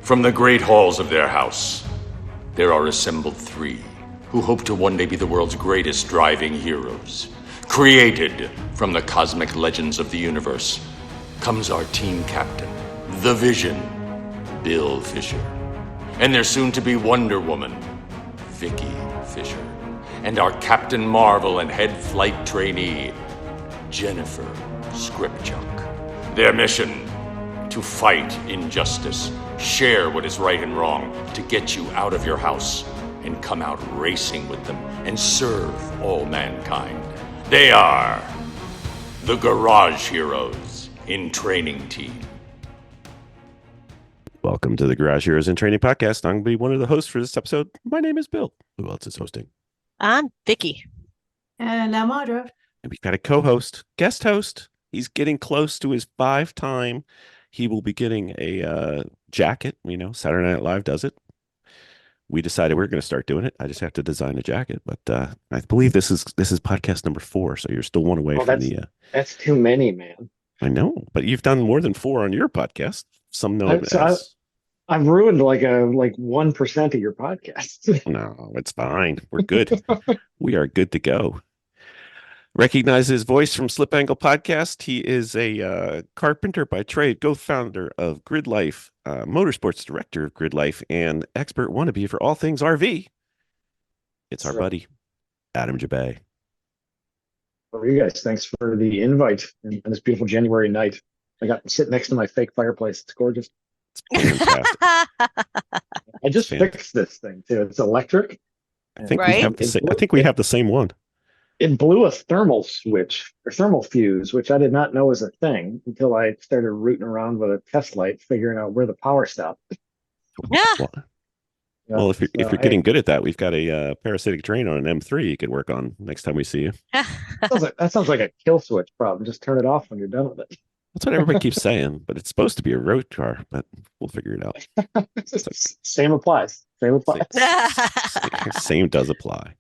From the great halls of their house, there are assembled three who hope to one day be the world's greatest driving heroes. Created from the cosmic legends of the universe comes our team captain, the Vision, Bill Fisher, and their soon-to-be Wonder Woman, Vicki Fisher, and our Captain Marvel and head flight trainee, Jennifer Scripchuk. Their mission: to fight injustice, share what is right and wrong, to get you out of your house and come out racing with them and serve all mankind. They are the Garage Heroes in Training Team. Welcome to the Garage Heroes in Training podcast. I'm going to be one of the hosts for this episode. My name is Bill. Who else is hosting? I'm Vicki. And I'm Audra. And we've got a co-host, guest host. He's getting close to his 5-time. He will be getting a jacket. You know, Saturday Night Live does it. We decided we are going to start doing it. I just have to design a jacket. But I believe this is podcast number 4, so you're still one away from the... That's too many, man. I know, but you've done more than 4 on your podcast. Some know it as... I've ruined like 1% of your podcast. No, it's fine. We're good. We are good to go. Recognize his voice from Slip Angle Podcast. He is a carpenter by trade, co-founder of GridLife, motorsports director of GridLife, and expert wannabe for all things RV. It's our buddy, Adam Jabaay. For you guys, thanks for the invite on this beautiful January night. I got to sit next to my fake fireplace. It's gorgeous. It's fantastic. I just fixed this thing too. It's electric. I think we have the same. I think we have the same one. It blew a thermal switch or thermal fuse, which I did not know was a thing until I started rooting around with a test light, figuring out where the power stopped. Yeah. Well, if you're getting good at that, we've got a parasitic drain on an M3 you could work on next time we see you. That sounds like a kill switch problem. Just turn it off when you're done with it. That's what everybody keeps saying, but it's supposed to be a road car, but we'll figure it out. Same applies. Same does apply.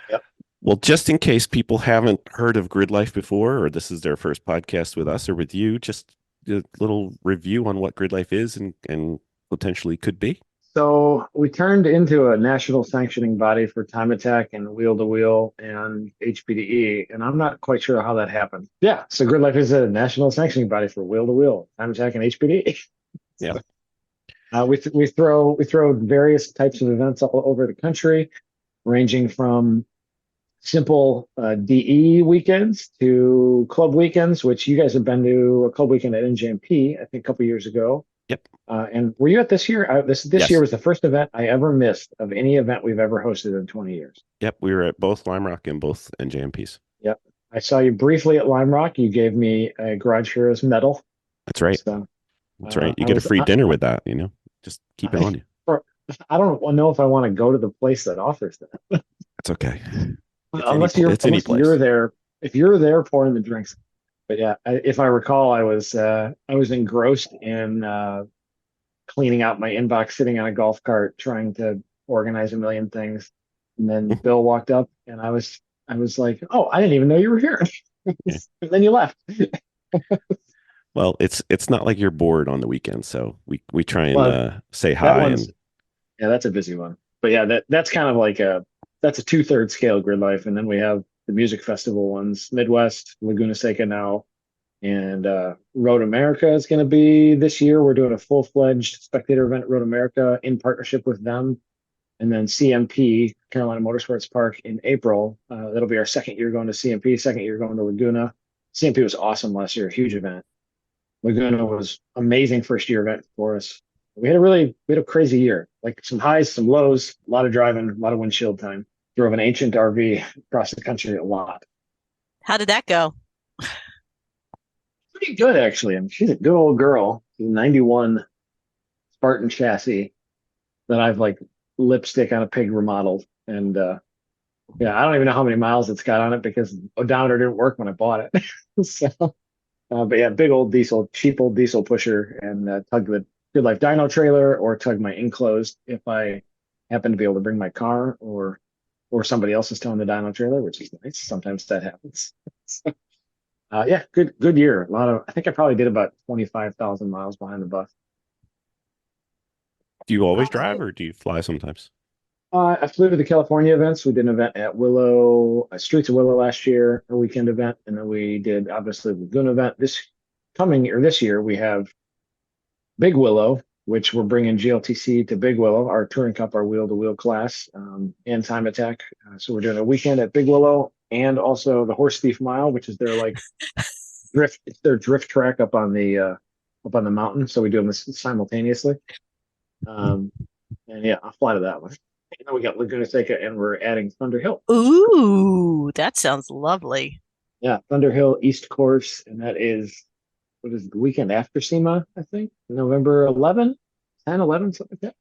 Yep. Well, just in case people haven't heard of GridLife before, or this is their first podcast with us or with you, just a little review on what GridLife is and potentially could be. So we turned into a national sanctioning body for time attack and wheel to wheel and HPDE, and I'm not quite sure how that happened. Yeah, so GridLife is a national sanctioning body for wheel to wheel, time attack, and HPDE. Yeah. We throw various types of events all over the country, ranging from simple DE weekends to club weekends, which you guys have been to a club weekend at NJMP, I think a couple years ago. Yep. And were you at this year? This Yes. year was the first event I ever missed of any event we've ever hosted in 20 years. Yep, we were at both Lime Rock and both NJMPs. Yep. I saw you briefly at Lime Rock. You gave me a Garage Heroes medal. That's right. So, That's right. You get a free dinner with that, you know. Just keep it on you. I don't know if I want to go to the place that offers that. That's okay. Unless you're there. If you're there pouring the drinks. But yeah, if I recall, I was engrossed in cleaning out my inbox, sitting on a golf cart, trying to organize a million things. And then Bill walked up, and I was like, "Oh, I didn't even know you were here." And then you left. Well, it's not like you're bored on the weekend, so we try and say hi. Yeah, that's a busy one. But yeah, that's kind of like that's a 2/3 scale GridLife, and then we have the music festival ones, Midwest, Laguna Seca now, and Road America is going to be this year. We're doing a full-fledged spectator event at Road America in partnership with them. And then CMP, Carolina Motorsports Park, in April. That'll be our second year going to CMP, second year going to Laguna. CMP was awesome last year, a huge event. Laguna was amazing first-year event for us. We had a crazy year, like some highs, some lows, a lot of driving, a lot of windshield time. Drove an ancient RV across the country a lot. How did that go? Pretty good, actually. I mean, she's a good old girl. She's a 91 Spartan chassis that I've like lipstick on a pig remodeled. And yeah, I don't even know how many miles it's got on it because odometer didn't work when I bought it. So, but yeah, big old diesel, cheap old diesel pusher, and tug the GridLife dyno trailer or tug my enclosed if I happen to be able to bring my car or somebody else is towing the dyno trailer, which is nice. Sometimes that happens. So, yeah, good year. I think I probably did about 25,000 miles behind the bus. Do you always drive or do you fly sometimes? I flew to the California events. We did an event at Willow, Streets of Willow last year, a weekend event, and then we did obviously the Laguna event. This year we have Big Willow, which we're bringing GLTC to Big Willow, our touring cup, our wheel to wheel class, and time attack. So we're doing a weekend at Big Willow and also the Horse Thief Mile, which is their like drift. It's their drift track up on the mountain. So we do them simultaneously. And yeah, I'll fly to that one. And then we got Laguna Seca, and we're adding Thunder Hill. Ooh, that sounds lovely. Yeah, Thunder Hill East Course, and that is what is the weekend after SEMA, I think, November 11, 10, 11, something like that.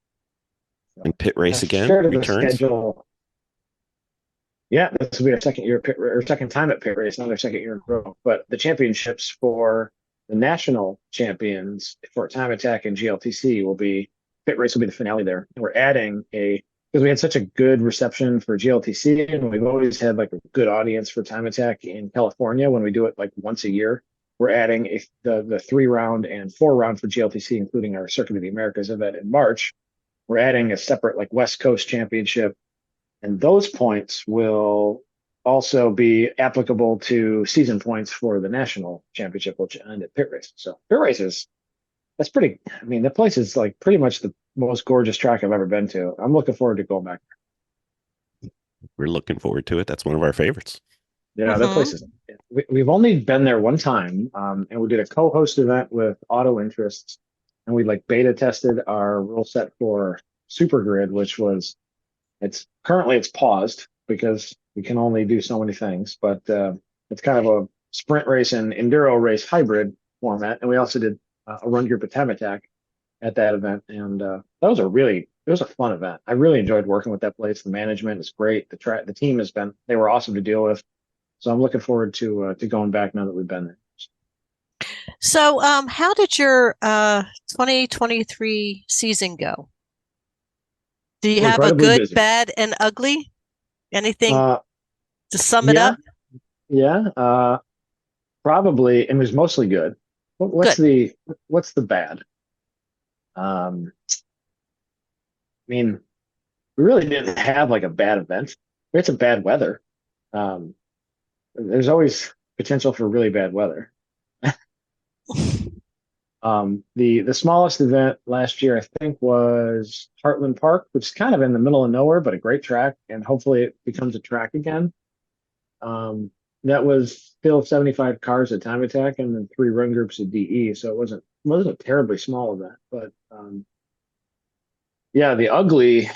So, And pit race again shared the returns. schedule. Yeah, this will be our second year or second time at pit race, not our second year in a row. But the championships for the national champions for time attack and GLTC will be pit race will be the finale there. And we're adding because we had such a good reception for GLTC, and we've always had like a good audience for time attack in California when we do it like once a year. We're adding the 3-round and 4-round for GLTC, including our Circuit of the Americas event in March. We're adding a separate like West Coast championship, and those points will also be applicable to season points for the national championship, which end at pit race. So pit races, that's pretty. I mean, the place is like pretty much the most gorgeous track I've ever been to. I'm looking forward to going back. We're looking forward to it. That's one of our favorites. Yeah, that place is. We've only been there one time, and we did a co-host event with Auto Interests, and we like beta tested our rule set for Super Grid, which was it's paused because we can only do so many things, but it's kind of a sprint race and enduro race hybrid format, and we also did a run group of time attack at that event, and it was a fun event. I really enjoyed working with that place. The management is great. The team they were awesome to deal with. So I'm looking forward to going back now that we've been there. So, how did your 2023 season go? Do you have a good, busy. bad, and ugly? Anything to sum it up? Yeah, probably. It was mostly good. What's the bad? I mean, we really didn't have like a bad event. We had some bad weather. There's always potential for really bad weather. The smallest event last year, I think, was Heartland Park, which is kind of in the middle of nowhere, but a great track, and hopefully it becomes a track again. That was still 75 cars at time attack and then 3 run groups at DE, so it wasn't a terribly small event. But yeah, the ugly,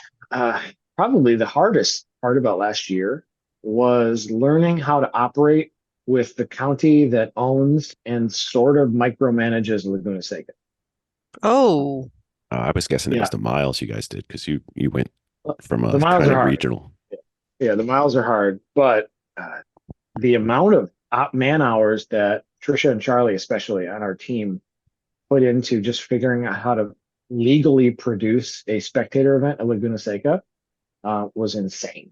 probably the hardest part about last year was learning how to operate with the county that owns and sort of micromanages Laguna Seca. Oh, I was guessing it was the miles you guys did because you went from a the miles kind are of hard. regional. Yeah, the miles are hard, but the amount of man hours that Trisha and Charlie, especially on our team, put into just figuring out how to legally produce a spectator event at Laguna Seca was insane.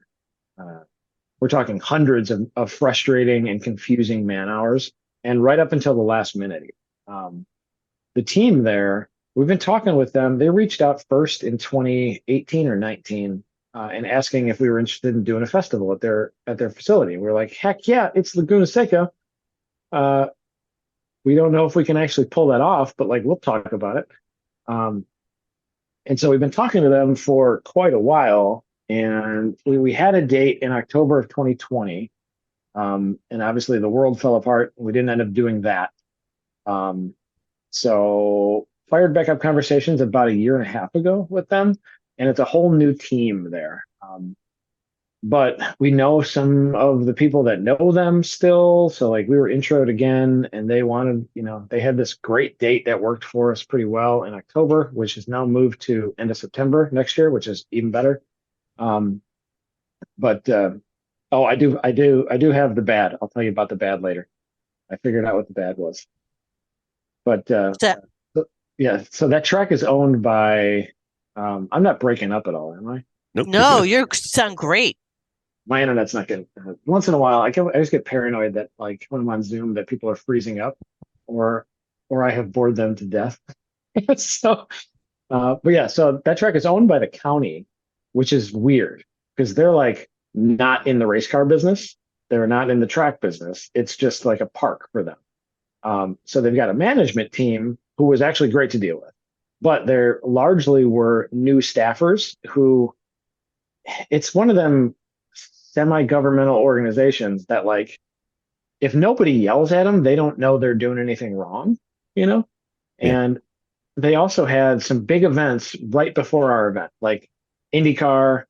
We're talking hundreds of frustrating and confusing man hours, and right up until the last minute. The team there, we've been talking with them. They reached out first in 2018 or 19 and asking if we were interested in doing a festival at their facility. We're like, heck yeah, it's Laguna Seca. We don't know if we can actually pull that off, but like we'll talk about it. And so we've been talking to them for quite a while. And we had a date in October of 2020, and obviously the world fell apart. We didn't end up doing that. So fired back up conversations about a year and a half ago with them, and it's a whole new team there. But we know some of the people that know them still. So like we were introed again, and they wanted, they had this great date that worked for us pretty well in October, which is now moved to end of September next year, which is even better. But I do have the bad. I'll tell you about the bad later. I figured out what the bad was. But yeah, so that track is owned by. I'm not breaking up at all, am I? Nope. no, you sound great. My internet's not good. Once in a while, I just get paranoid that like when I'm on Zoom that people are freezing up, or I have bored them to death. So But yeah, so that track is owned by the county, which is weird because they're like not in the race car business. They're not in the track business. It's just like a park for them. So they've got a management team who was actually great to deal with, but they're largely were new staffers who it's one of them semi-governmental organizations that like if nobody yells at them, they don't know they're doing anything wrong, you know? Yeah. And they also had some big events right before our event, like IndyCar,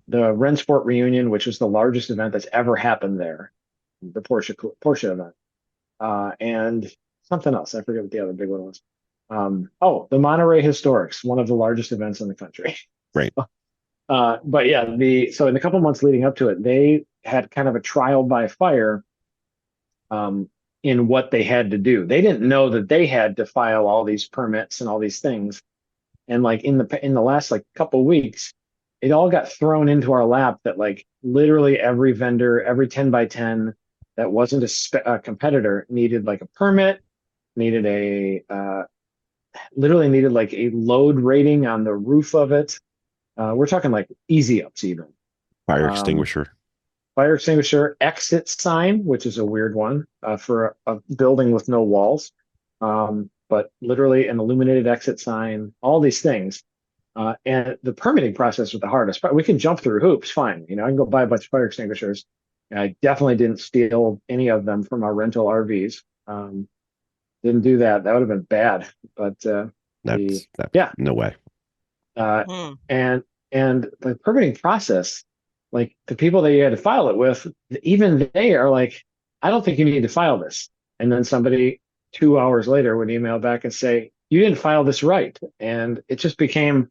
the Rennsport reunion, which was the largest event that's ever happened there, the Porsche event, and something else. I forget what the other big one was. The Monterey Historics, one of the largest events in the country. Right. But yeah, so in the couple months leading up to it, they had kind of a trial by fire in what they had to do. They didn't know that they had to file all these permits and all these things. And like in the last like couple weeks, it all got thrown into our lap that like literally every vendor, every 10 by 10 that wasn't a competitor needed like a permit, needed literally needed like a load rating on the roof of it. We're talking like easy ups even. Fire extinguisher. Fire extinguisher, exit sign, which is a weird one for a building with no walls, but literally an illuminated exit sign, all these things. And the permitting process was the hardest. But we can jump through hoops, fine. You know, I can go buy a bunch of fire extinguishers. I definitely didn't steal any of them from our rental RVs. Didn't do that. That would have been bad. But No way. And the permitting process, like the people that you had to file it with, even they are like, I don't think you need to file this. And then somebody 2 hours later would email back and say, you didn't file this right. And it just became,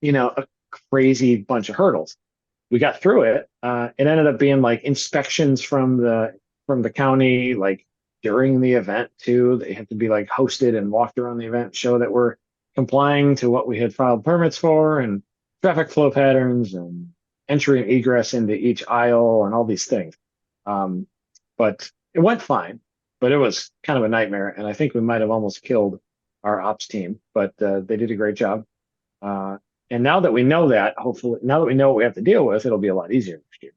you know, a crazy bunch of hurdles. We got through it. It ended up being like inspections from the county, like during the event too. They have to be like hosted and walked around the event, show that we're complying to what we had filed permits for and traffic flow patterns and entry and egress into each aisle and all these things. But it went fine, but it was kind of a nightmare. And I think we might have almost killed our ops team, but they did a great job. And now that we know that, hopefully, now that we know what we have to deal with, it'll be a lot easier next year.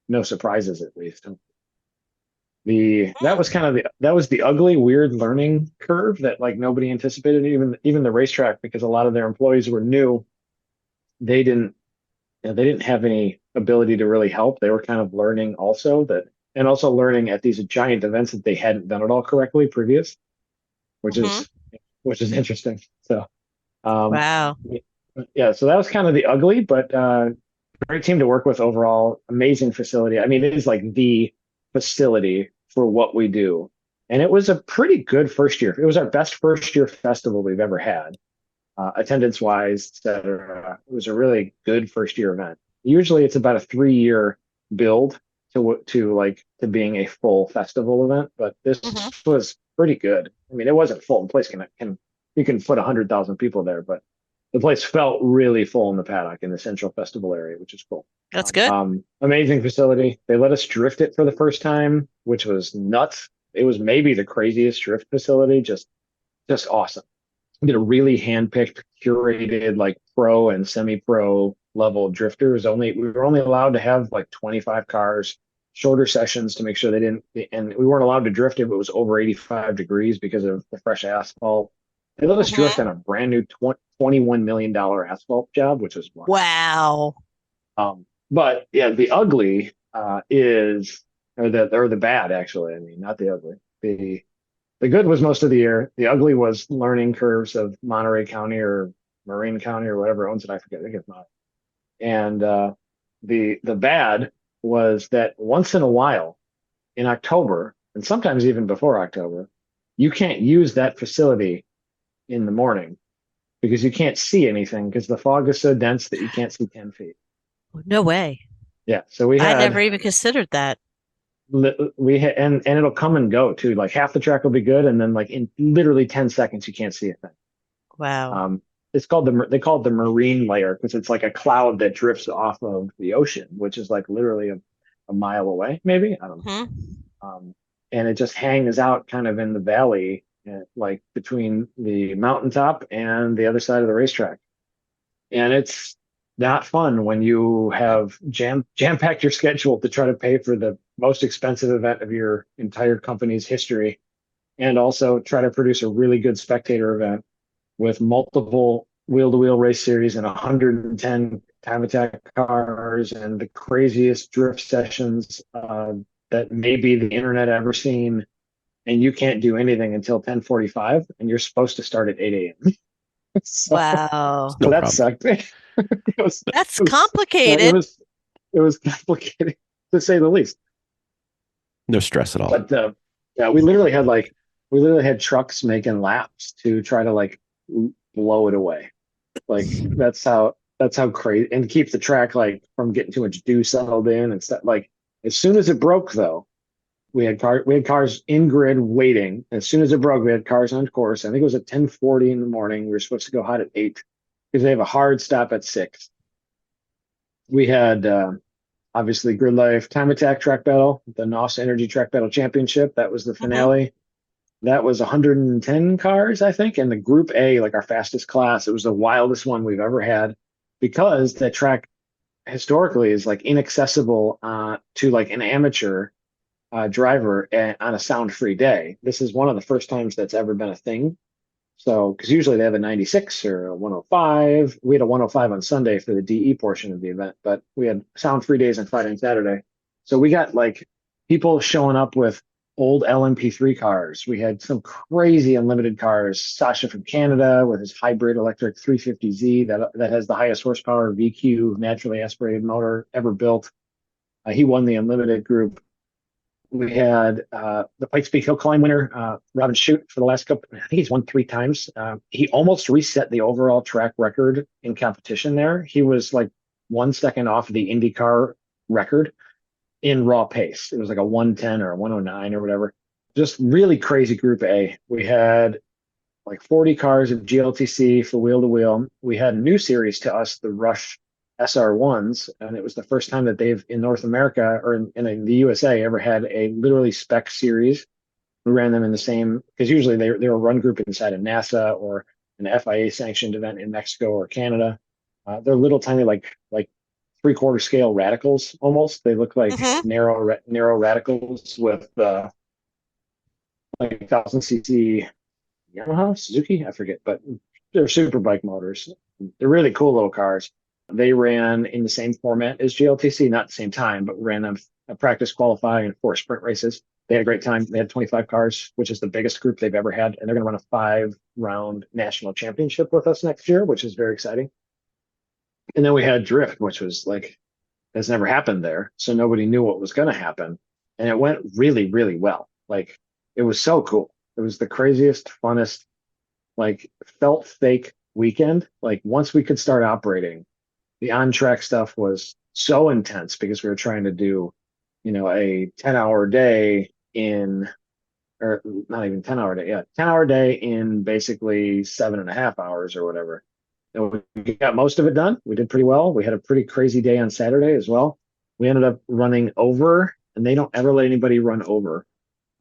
No surprises, at least. That was the ugly, weird learning curve that like nobody anticipated, even the racetrack, because a lot of their employees were new. They didn't have any ability to really help. They were kind of learning also and also learning at these giant events that they hadn't done it all correctly previous, which is interesting. So, Wow. yeah, so that was kind of the ugly, but great team to work with overall. Amazing facility. I mean, it is like the facility for what we do. And it was a pretty good first year. It was our best first year festival we've ever had, attendance wise, et cetera. It was a really good first year event. Usually it's about a 3-year build to being a full festival event, but this was pretty good. I mean, it wasn't full. The place you can put 100,000 people there, but the place felt really full in the paddock in the central festival area, which is cool. That's good. Amazing facility. They let us drift it for the first time, which was nuts. It was maybe the craziest drift facility. Just awesome. We did a really handpicked, curated, like pro and semi-pro level drifters. We were only allowed to have like 25 cars, shorter sessions to make sure and we weren't allowed to drift if it was over 85 degrees because of the fresh asphalt. They let us drift on a brand new $21 million asphalt job, which was wow. But yeah, the ugly or the bad, actually. I mean, not the ugly. The good was most of the year. The ugly was learning curves of Monterey County or Marin County or whatever owns it. I forget. I think it's not. And the bad was that once in a while in October, and sometimes even before October, you can't use that facility in the morning because you can't see anything because the fog is so dense that you can't see 10 feet. No way. Yeah. So I never even considered that. And it'll come and go too. Like half the track will be good. And then like in literally 10 seconds, you can't see a thing. Wow. It's called they call it the marine layer because it's like a cloud that drifts off of the ocean, which is like literally a mile away, maybe. I don't know. And it just hangs out kind of in the valley like between the mountaintop and the other side of the racetrack. And it's not fun when you have jam-packed your schedule to try to pay for the most expensive event of your entire company's history, and also try to produce a really good spectator event with multiple wheel-to-wheel race series and 110 time attack cars and the craziest drift sessions that maybe the internet ever seen. And you can't do anything until 10:45, and you're supposed to start at 8 a.m. So, Wow. No so that problem. sucked. That's It complicated. was complicated to say the least. No stress at all. But yeah, we literally had trucks making laps to try to like blow it away. Like that's how crazy, and keep the track like from getting too much dew settled in and stuff. Like as soon as it broke, though, we had cars in grid waiting. As soon as it broke, we had cars on course. I think it was at 10:40 in the morning. We were supposed to go hot at 8 because they have a hard stop at 6. We had obviously GridLife Time Attack Track Battle, the NOS Energy Track Battle Championship. That was the finale. That was 110 cars, I think, and the Group A, like our fastest class. It was the wildest one we've ever had because that track historically is like inaccessible to like an amateur driver on a sound-free day. This is one of the first times that's ever been a thing. So, because usually they have a 96 or a 105. We had a 105 on Sunday for the DE portion of the event, but we had sound-free days on Friday and Saturday. So we got like people showing up with old LMP3 cars. We had some crazy unlimited cars. Sasha from Canada with his hybrid electric 350Z that has the highest horsepower VQ naturally aspirated motor ever built. He won the unlimited group. We had the Pikes Peak Hill Climb winner, Robin Shute, for the last couple. I think he's won 3 times. He almost reset the overall track record in competition there. He was like 1 second off the IndyCar record in raw pace. It was like a 110 or a 109 or whatever. Just really crazy Group A. We had like 40 cars of GLTC for wheel to wheel. We had a new series to us, the Rush SR1s, and it was the first time that they've in North America or in the USA ever had a literally spec series. We ran them in the same, because usually they're a run group inside of NASA or an FIA sanctioned event in Mexico or Canada. They're little tiny like 3/4 scale radicals almost. They look like narrow radicals with like 1,000cc Yamaha, Suzuki, I forget, but they're super bike motors. They're really cool little cars. They ran in the same format as GLTC, not the same time, but ran a practice, qualifying, and 4 sprint races. They had a great time. They had 25 cars, which is the biggest group they've ever had, and they're going to run a 5-round national championship with us next year, which is very exciting. And then we had Drift, which was like has never happened there, so nobody knew what was going to happen, and it went really, really well. Like it was so cool. It was the craziest, funnest, like felt fake weekend. Like once we could start operating, the on-track stuff was so intense because we were trying to do, a 10-hour day or not even 10-hour day, 10-hour day in basically 7.5 hours or whatever. And we got most of it done. We did pretty well. We had a pretty crazy day on Saturday as well. We ended up running over, and they don't ever let anybody run over,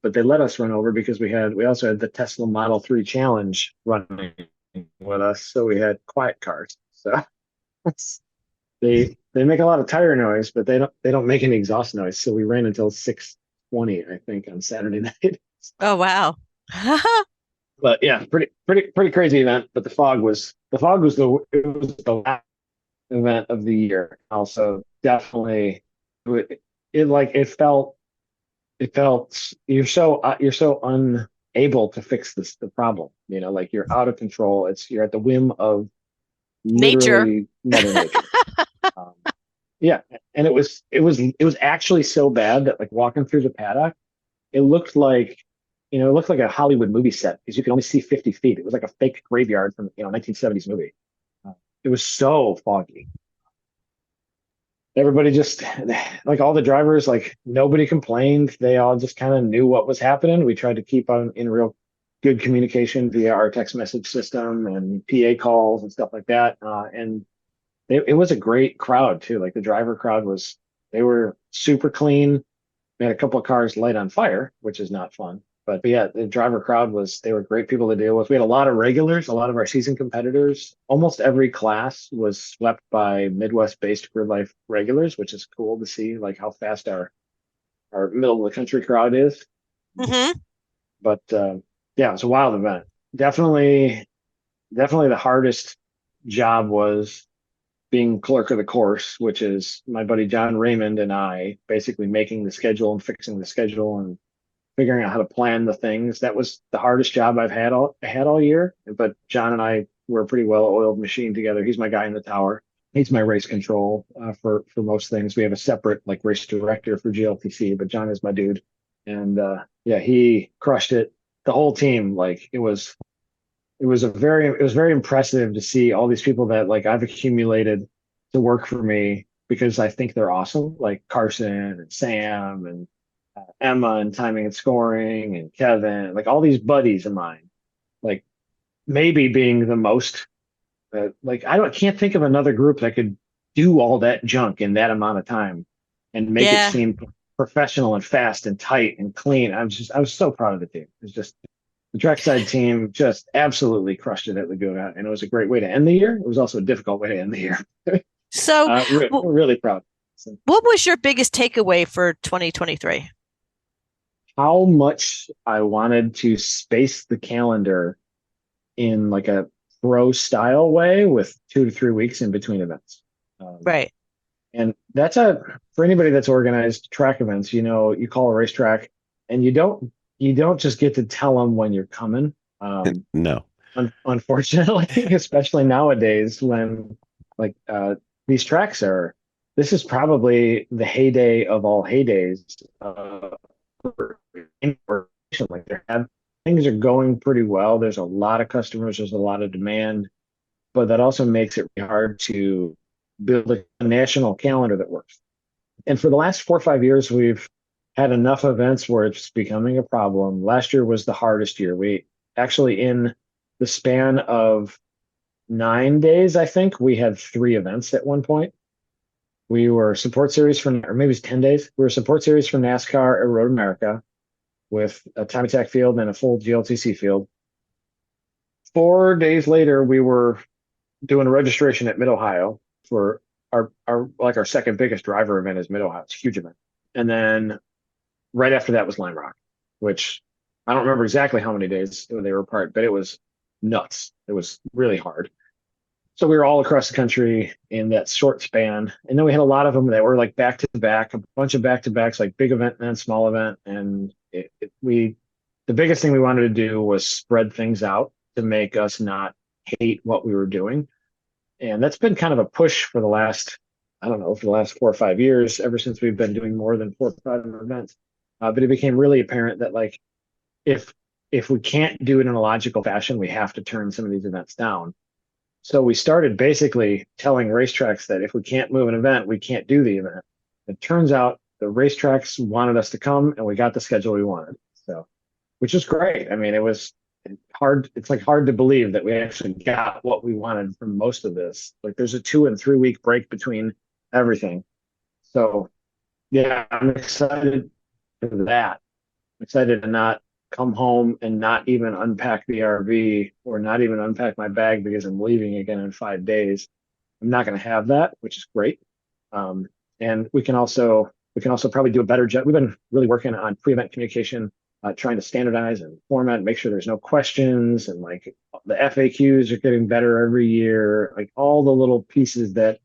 but they let us run over because we also had the Tesla Model 3 Challenge running with us, so we had quiet cars. So they make a lot of tire noise, but they don't make any exhaust noise. So we ran until 6:20, I think, on Saturday night. Oh, wow. But yeah, pretty crazy event. But the fog was the last event of the year. Also, definitely, it felt you're so unable to fix the problem. Like you're out of control. You're at the whim of Nature. literally Mother Nature. Yeah, and it was actually so bad that like walking through the paddock, it looked like a Hollywood movie set because you could only see 50 feet. It was like a fake graveyard from 1970s movie. It was so foggy. Everybody just like all the drivers, like nobody complained. They all just kind of knew what was happening. We tried to keep on in real good communication via our text message system and PA calls and stuff like that. And it was a great crowd too. Like the driver crowd they were super clean. We had a couple of cars light on fire, which is not fun. But yeah, the driver crowd they were great people to deal with. We had a lot of regulars, a lot of our season competitors. Almost every class was swept by Midwest-based GridLife regulars, which is cool to see, like how fast our middle of the country crowd is. Mm-hmm. But yeah, it's a wild event. Definitely the hardest job was being clerk of the course, which is my buddy John Raymond and I basically making the schedule and fixing the schedule and figuring out how to plan the things. That was the hardest job I've had all year. But John and I were a pretty well-oiled machine together. He's my guy in the tower. He's my race control for most things. We have a separate like race director for GLTC, but John is my dude. And yeah, he crushed it. The whole team, like it was very impressive to see all these people that like I've accumulated to work for me because I think they're awesome, like Carson and Sam and Emma and timing and scoring and Kevin, like all these buddies of mine, like maybe being the most like can't think of another group that could do all that junk in that amount of time and make it Yeah. seem professional and fast and tight and clean. I was so proud of the team. It's just the trackside team just absolutely crushed it at Laguna, and it was a great way to end the year. It was also a difficult way to end the year. So, We're really proud. So, what was your biggest takeaway for 2023? how much I wanted to space the calendar in like a pro style way with 2 to 3 weeks in between events. Right. And that's for anybody that's organized track events, you call a racetrack and you don't just get to tell them when you're coming. No. Unfortunately, especially nowadays when like these tracks this is probably the heyday of all heydays. Like things are going pretty well. There's a lot of customers, there's a lot of demand, but that also makes it really hard to build a national calendar that works. And for the last 4 or 5 years, we've had enough events where it's becoming a problem. Last year was the hardest year. We actually, in the span of 9 days, I think we had 3 events at one point. We were support series or maybe it's 10 days. We were support series for NASCAR at Road America with a time attack field and a full GLTC field. 4 days later, we were doing a registration at Mid Ohio for our second biggest driver event is Mid Ohio. It's a huge event. And then right after that was Lime Rock, which I don't remember exactly how many days they were apart, but it was nuts. It was really hard. So we were all across the country in that short span. And then we had a lot of them that were like back to back, a bunch of back to backs, like big event and then small event. And the biggest thing we wanted to do was spread things out to make us not hate what we were doing. And that's been kind of a push for the last 4 or 5 years, ever since we've been doing more than 4 or 5 events. But it became really apparent that like, if we can't do it in a logical fashion, we have to turn some of these events down. So we started basically telling racetracks that if we can't move an event, we can't do the event. It turns out the racetracks wanted us to come and we got the schedule we wanted. So, which is great. I mean, it was hard. It's like hard to believe that we actually got what we wanted from most of this. Like there's a 2 and 3 week break between everything. So yeah, I'm excited for that. I'm excited to not come home and not even unpack the RV or not even unpack my bag because I'm leaving again in 5 days. I'm not going to have that, which is great. And we can also probably do a better job. We've been really working on pre-event communication, trying to standardize and format and make sure there's no questions, and like the FAQs are getting better every year. Like all the little pieces that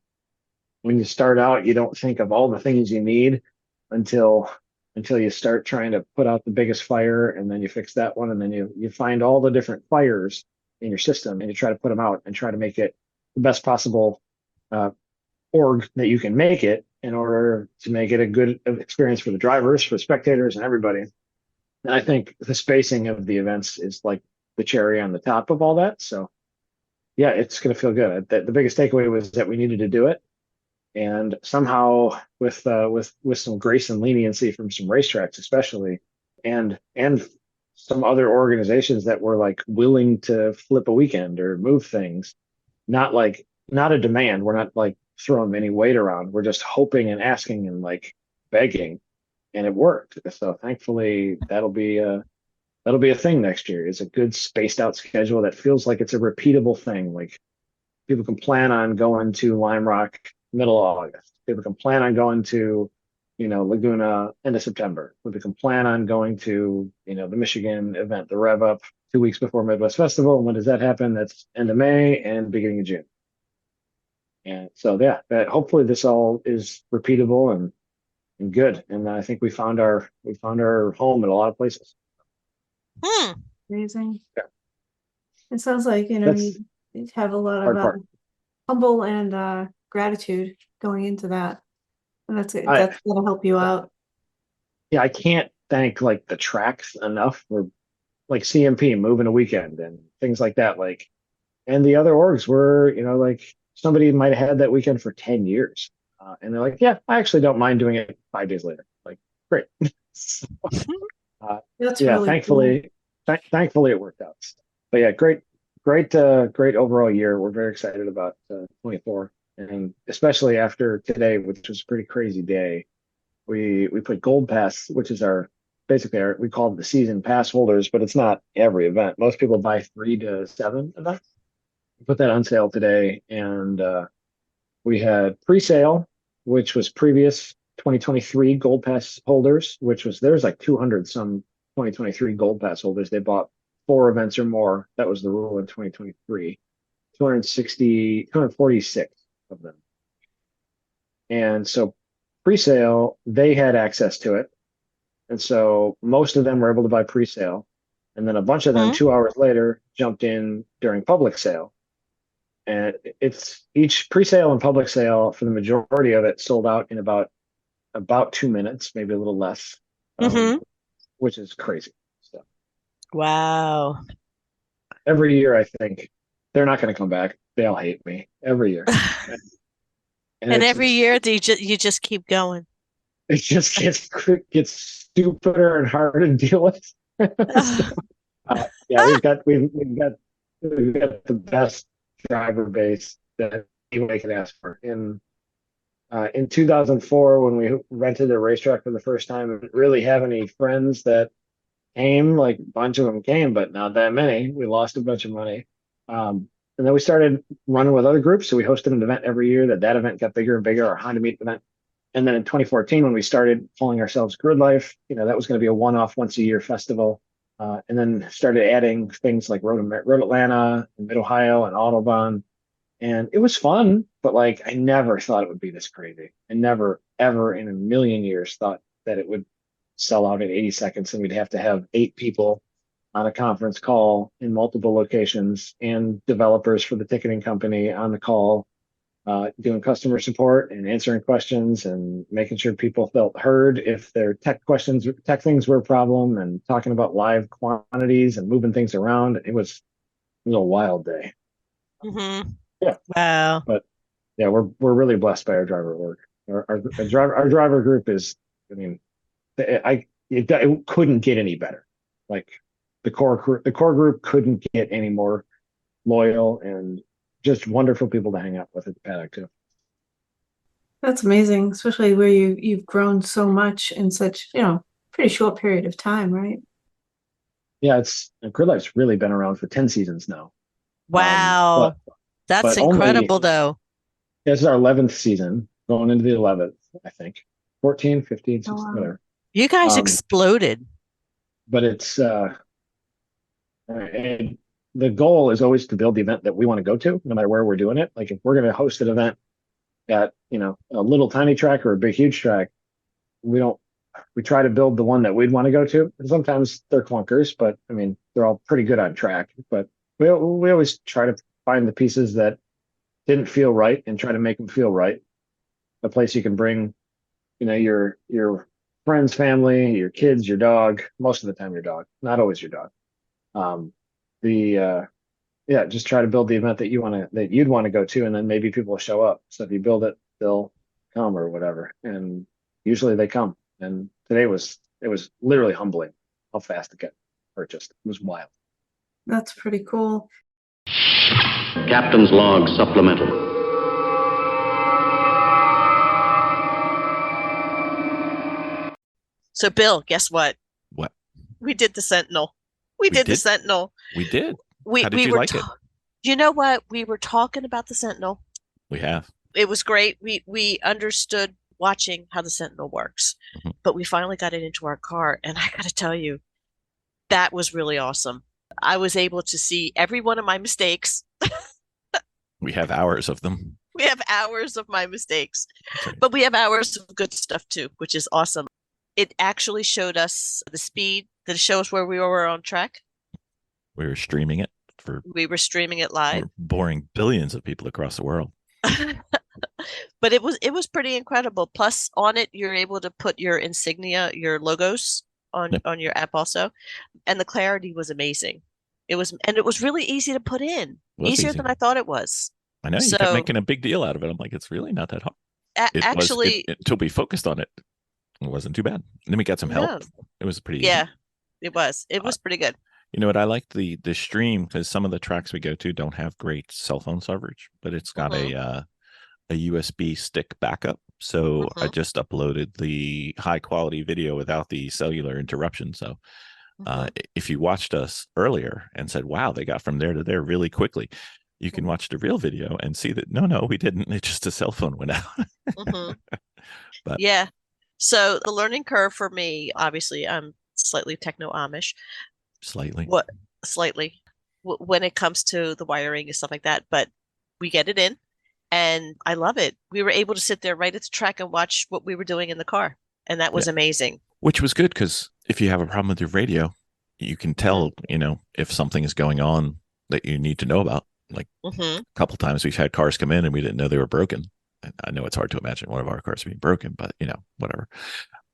when you start out, you don't think of all the things you need until you start trying to put out the biggest fire, and then you fix that one, and then you find all the different fires in your system and you try to put them out and try to make it the best possible org that you can make it in order to make it a good experience for the drivers, for the spectators, and everybody. And I think the spacing of the events is like the cherry on the top of all that. So yeah, it's going to feel good. The biggest takeaway was that we needed to do it. And somehow with some grace and leniency from some racetracks, especially, and some other organizations that were like willing to flip a weekend or move things, not a demand. We're not like throwing any weight around. We're just hoping and asking and like begging, and it worked. So thankfully that'll be that'll be a thing next year. It's a good spaced out schedule that feels like it's a repeatable thing. Like people can plan on going to Lime Rock middle of August. People can plan on going to, Laguna end of September. People can plan on going to, the Michigan event, the Rev Up, 2 weeks before Midwest Festival. And when does that happen? That's end of May and beginning of June. And so, yeah, hopefully this all is repeatable and good. And I think we found our home in a lot of places. Amazing. Yeah. It sounds like, That's you have a lot hard of part. humble and gratitude going into that. And that's I- that's going to help you out. Yeah, I can't thank like the tracks enough for like CMP moving a weekend and things like that. Like, and the other orgs were, like somebody might have had that weekend for 10 years. And they're like, yeah, I actually don't mind doing it 5 days later. Like, great. So, That's yeah, really thankfully it worked out. But yeah, great overall year. We're very excited about 24, and especially after today, which was a pretty crazy day. We put Gold Pass, which is we call it the season pass holders, but it's not every event. Most people buy 3 to 7 events. We put that on sale today, and we had pre-sale, which was previous 2023 Gold Pass holders, there's like 200 some 2023 Gold Pass holders. They bought 4 events or more. That was the rule in 2023. 246 of them. And so pre-sale, they had access to it. And so most of them were able to buy pre-sale. And then a bunch of them 2 hours later jumped in during public sale. And it's each pre-sale and public sale for the majority of it sold out in about 2 minutes, maybe a little less, which is crazy. So Wow. every year, I think they're not going to come back. They all hate me every year. And every year you just keep going. It just gets stupider and harder to deal with. Yeah, we've got the best driver base that anybody can ask for. In 2004, when we rented a racetrack for the first time, we didn't really have any friends that came. Like a bunch of them came, but not that many. We lost a bunch of money. And then we started running with other groups. So we hosted an event every year. That event got bigger and bigger, our Honda Meet event. And then in 2014, when we started calling ourselves GridLife, that was going to be a one-off, once-a-year festival. And then started adding things like Road Atlanta, and Mid Ohio, and Autobahn. And it was fun, but like I never thought it would be this crazy. I never, ever in a million years thought that it would sell out in 80 seconds and we'd have to have 8 people on a conference call in multiple locations and developers for the ticketing company on the call, doing customer support and answering questions and making sure people felt heard if their tech things were a problem, and talking about live quantities and moving things around. It was a wild day. Yeah. Wow. But yeah, we're really blessed by our driver work. Our driver group is, I mean, it couldn't get any better. Like the core group couldn't get any more loyal, and just wonderful people to hang out with at the paddock too. That's amazing, especially where you've grown so much in such, pretty short period of time, right? Yeah, GridLife's really been around for 10 seasons now. Wow. That's but incredible though. This is our 11th season, going into the 11th, I think. 14, 15, 16, whatever. You guys exploded. But it's and the goal is always to build the event that we want to go to, no matter where we're doing it. Like if we're going to host an event at, a little tiny track or a big huge track, we try to build the one that we'd want to go to. And sometimes they're clunkers, but I mean, they're all pretty good on track. But we always try to find the pieces that didn't feel right and try to make them feel right. A place you can bring, your friends, family, your kids, your dog. Most of the time, your dog, not always your dog. Just try to build the event that you'd want to go to, and then maybe people will show up. So if you build it, they'll come or whatever. And usually they come. And today it was literally humbling how fast it got purchased. It was wild. That's pretty cool. Captain's log supplemental. So Bill, guess what? What? We did the Sentinel. We We did the did? Sentinel. We did. We How did we you were like it? you know what? We were talking about the Sentinel. We have. It was great. We understood watching how the Sentinel works, Mhm. but we finally got it into our car, and I got to tell you, that was really awesome. I was able to see every one of my mistakes. We have hours of them. We have hours of my mistakes, That's right. but we have hours of good stuff too, which is awesome. It actually showed us the speed. Did it show us where we were on track? We were streaming it for We were streaming it live. we're boring billions of people across the world. But it was pretty incredible. Plus, on it, you're able to put your insignia, your logos Yep. on your app also, and the clarity was amazing. It was really easy to put in, It was easier easy. than I thought it was. I know you kept So making a big deal out of it. I'm like, it's really not that hard. It actually, was until we focused on it. It wasn't too bad. And then we got some help. no, It was pretty easy. yeah, it was. It was pretty good. You know what? I like the stream because some of the tracks we go to don't have great cell phone coverage, but it's got a USB stick backup. So I Mhm. just uploaded the high quality video without the cellular interruption. So Mhm. if you watched us earlier and said, wow, they got from there to there really quickly, you can watch the real video and see that no, we didn't. It's just a cell phone went out. Mhm. But Yeah. So the learning curve for me, obviously, I'm slightly techno Amish. slightly. What slightly when it comes to the wiring and stuff like that, but we get it in, and I love it. We were able to sit there right at the track and watch what we were doing in the car, and that was Yeah. amazing. Which was good because if you have a problem with your radio, you can tell, if something is going on that you need to know about. Like Hmm. a couple times we've had cars come in and we didn't know they were broken. And I know it's hard to imagine one of our cars being broken, but whatever.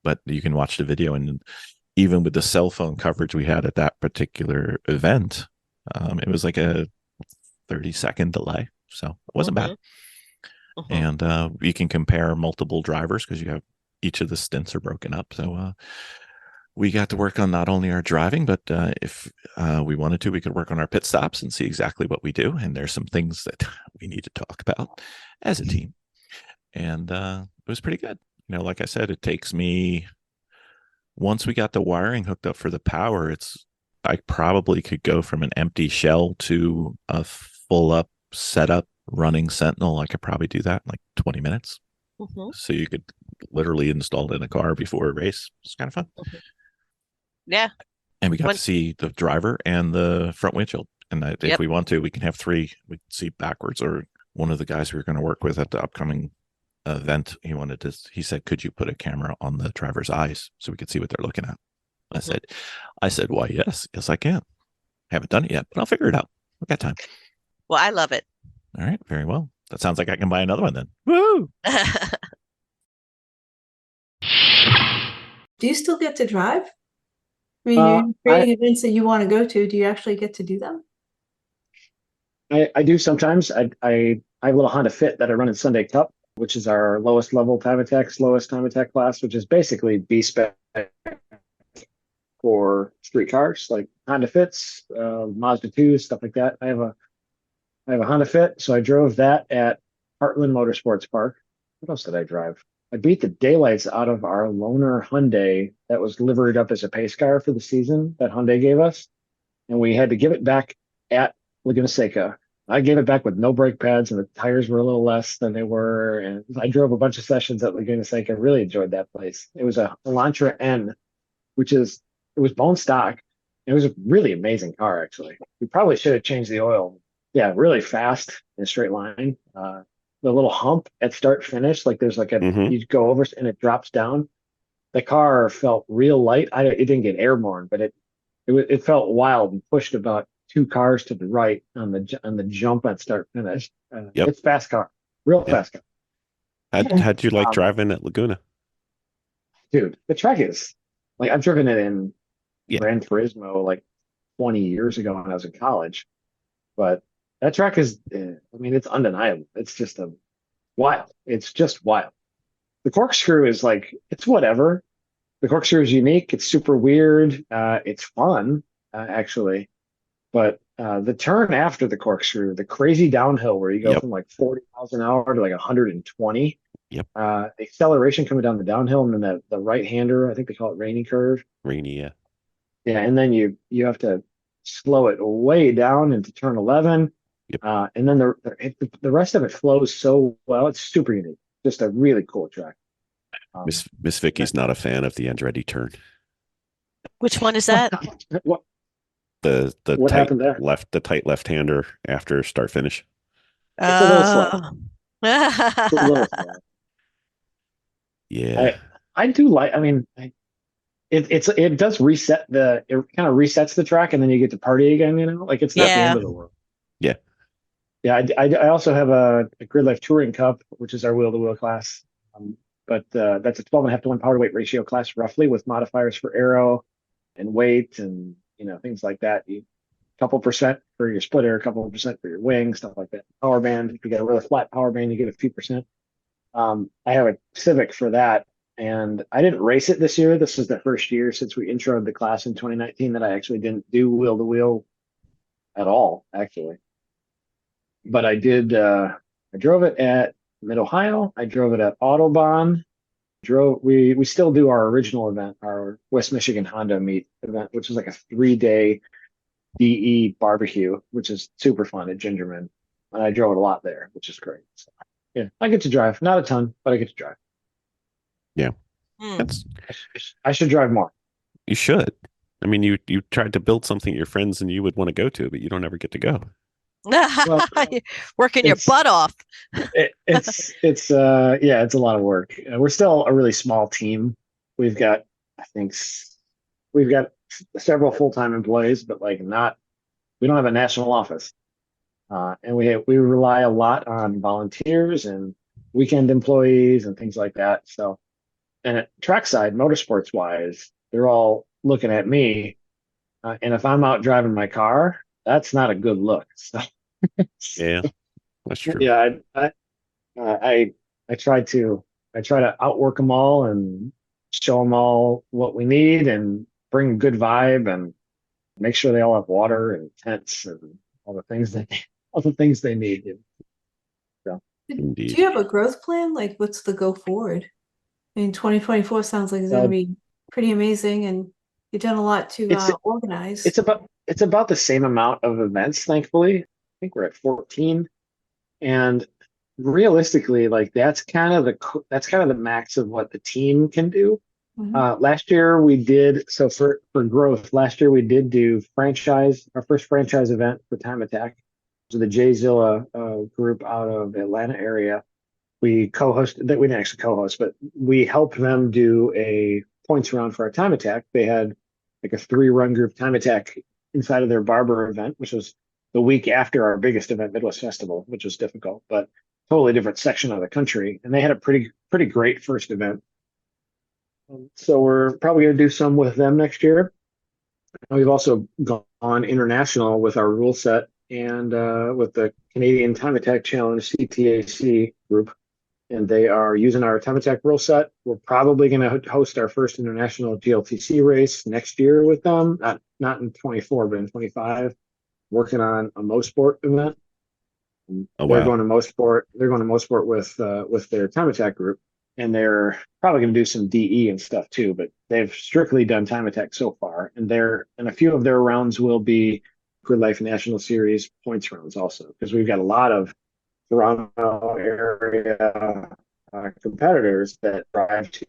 But you can watch the video, and even with the cell phone coverage we had at that particular event, it was like a 30-second delay. So it wasn't bad. Hmm. And you can compare multiple drivers because you have each of the stints are broken up. So we got to work on not only our driving, but if we wanted to, we could work on our pit stops and see exactly what we do. And there's some things that we need to talk about as a team. And it was pretty good. Like I said, it takes me, once we got the wiring hooked up for the power, I probably could go from an empty shell to a full up setup running Sentinel. I could probably do that in like 20 minutes. Hmm. So you could literally install it in a car before a race. It's kind of fun. Yeah. And we got When- to see the driver and the front windshield. And if Yep. we want to, we can have three. We can see backwards. Or one of the guys we were going to work with at the upcoming event, he said, could you put a camera on the driver's eyes so we could see what they're looking at? I said, why, yes, I can. Haven't done it yet, but I'll figure it out. I've got time. Well, I love it. All right, very well. That sounds like I can buy another one then. Woo! Do you still get to drive? I mean, Uh, you're creating events that you want to go to. Do you actually get to do them? I do sometimes. I have a little Honda Fit that I run in Sunday Cup, which is our lowest level time attack, slowest time attack class, which is basically B spec for street cars like Honda Fits, Mazda 2, stuff like that. I have a Honda Fit, so I drove that at Heartland Motorsports Park. What else did I drive? I beat the daylights out of our loaner Hyundai that was liveried up as a pace car for the season that Hyundai gave us, and we had to give it back at Laguna Seca. I gave it back with no brake pads, and the tires were a little less than they were. And I drove a bunch of sessions at Laguna Seca. Really enjoyed that place. It was a Elantra N, it was bone stock. It was a really amazing car, actually. We probably should have changed the oil. Yeah, really fast in a straight line. The little hump at start finish, like there's like you go over and it drops down. The car felt real light. It didn't get airborne, but it felt wild and pushed about 2 cars to the right on the jump at start finish. Yep. It's fast car, real fast car. How'd you like driving at Laguna? Dude, the track is like I've driven it in Yeah. Gran Turismo like 20 years ago when I was in college, but that track is, it's undeniable. It's just wild. It's just wild. The corkscrew is like, it's whatever. The corkscrew is unique. It's super weird. It's fun, actually. But the turn after the corkscrew, the crazy downhill where you go from like 40 miles an hour to like 120. Yep. The acceleration coming down the downhill, and then the right-hander, I think they call it rainy curve. Rainy, yeah. Yeah, and then you have to slow it way down into turn 11. Yep. And then the rest of it flows so well. It's super unique. Just a really cool track. Miss Vicky's not a fan of the Andretti turn. Which one is that? What The What tight happened there? the tight left-hander after start finish. It's a little slow. It's a little Oh. slow. Yeah. I do like. I mean, it does reset it kind of resets the track, and then you get to party again. You know, like it's not the Yeah. end of the world. Yeah. Yeah. I also have a GridLife Touring Cup, which is our wheel-to-wheel class. But that's a 12.5 to 1 power to weight ratio class, roughly, with modifiers for aero and weight and things like that. A couple percent for your splitter, a couple percent for your wing, stuff like that. Power band. If you get a really flat power band, you get a few percent. I have a Civic for that, and I didn't race it this year. This was the first year since we introed the class in 2019 that I actually didn't do wheel to wheel at all, actually. But I did. I drove it at Mid Ohio. I drove it at Autobahn. We still do our original event, our West Michigan Honda Meet event, which is like a 3-day DE barbecue, which is super fun at Gingerman. And I drove it a lot there, which is great. So, yeah, I get to drive, not a ton, but I get to drive. Hmm. That's I should drive more. you should. I mean, you tried to build something your friends and you would want to go to, but you don't ever get to go. Well, Working your it's- butt off. It's a lot of work. We're still a really small team. We've got we've got several full-time employees, but we don't have a national office. And we rely a lot on volunteers and weekend employees and things like that. So, and at trackside, motorsports wise, they're all looking at me. And if I'm out driving my car, that's not a good look. So, Yeah, that's true. yeah, I try to outwork them all and show them all what we need and bring a good vibe and make sure they all have water and tents and all the things they need. So Do Indeed. you have a growth plan? Like, what's the go forward? I mean, 2024 sounds like it's going to be pretty amazing, and you've done a lot to organize. it's about the same amount of events, thankfully. I think we're at 14, and realistically, that's kind of the max of what the team can do. Mhm. Last year we did for growth. Last year we did do our first franchise event for Time Attack. So the Jzilla group out of Atlanta area. We co-hosted that. We didn't actually co-host, but we helped them do a points round for our Time Attack. They had like a 3-run group Time Attack inside of their Barber event, which was the week after our biggest event, Midwest Festival, which was difficult, but totally different section of the country. And they had a pretty great first event. So we're probably going to do some with them next year. We've also gone international with our rule set and with the Canadian Time Attack Challenge CTAC group. And they are using our Time Attack rule set. We're probably going to host our first international GLTC race next year with them. Not in 24, but in 25. Working on a Mosport event. Oh, They're wow. going to Mosport. They're going to Mosport with their Time Attack group, and they're probably going to do some DE and stuff too. But they've strictly done Time Attack so far, and a few of their rounds will be GridLife National Series points rounds also, because we've got a lot of Toronto area competitors that drive to.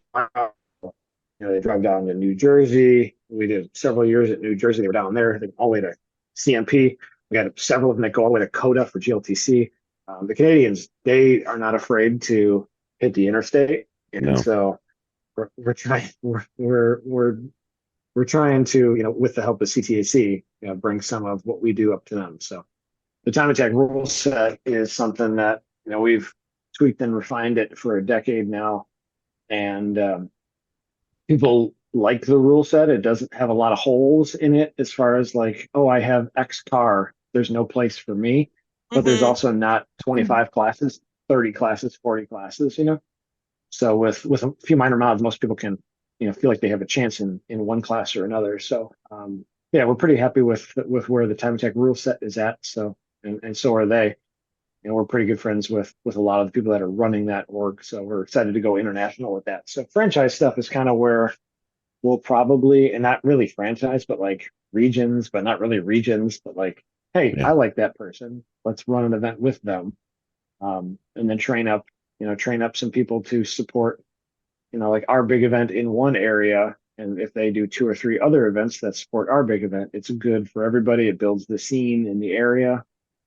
They drive down to New Jersey. We did several years at New Jersey. They were down there. They all the way to CMP. We got several of them that go all the way to Coda for GLTC. The Canadians, they are not afraid to hit the interstate, and No. so we're trying to with the help of CTAC bring some of what we do up to them. So the Time Attack rule set is something that we've tweaked and refined it for a decade now, and people like the rule set. It doesn't have a lot of holes in it as far as I have X car, there's no place for me. But there's Mhm. also not 25 classes, 30 classes, 40 classes, So with a few minor mods, most people can, feel like they have a chance in one class or another. So yeah, we're pretty happy with where the Time Attack rule set is at. So and so are they. We're pretty good friends with a lot of the people that are running that org. So we're excited to go international with that. So franchise stuff is kind of where we'll probably, and not really franchise, but like regions, but not really regions, but like, hey, Yeah. I like that person. Let's run an event with them. And then train up some people to support, like our big event in one area. And if they do 2 or 3 other events that support our big event, it's good for everybody. It builds the scene in the area.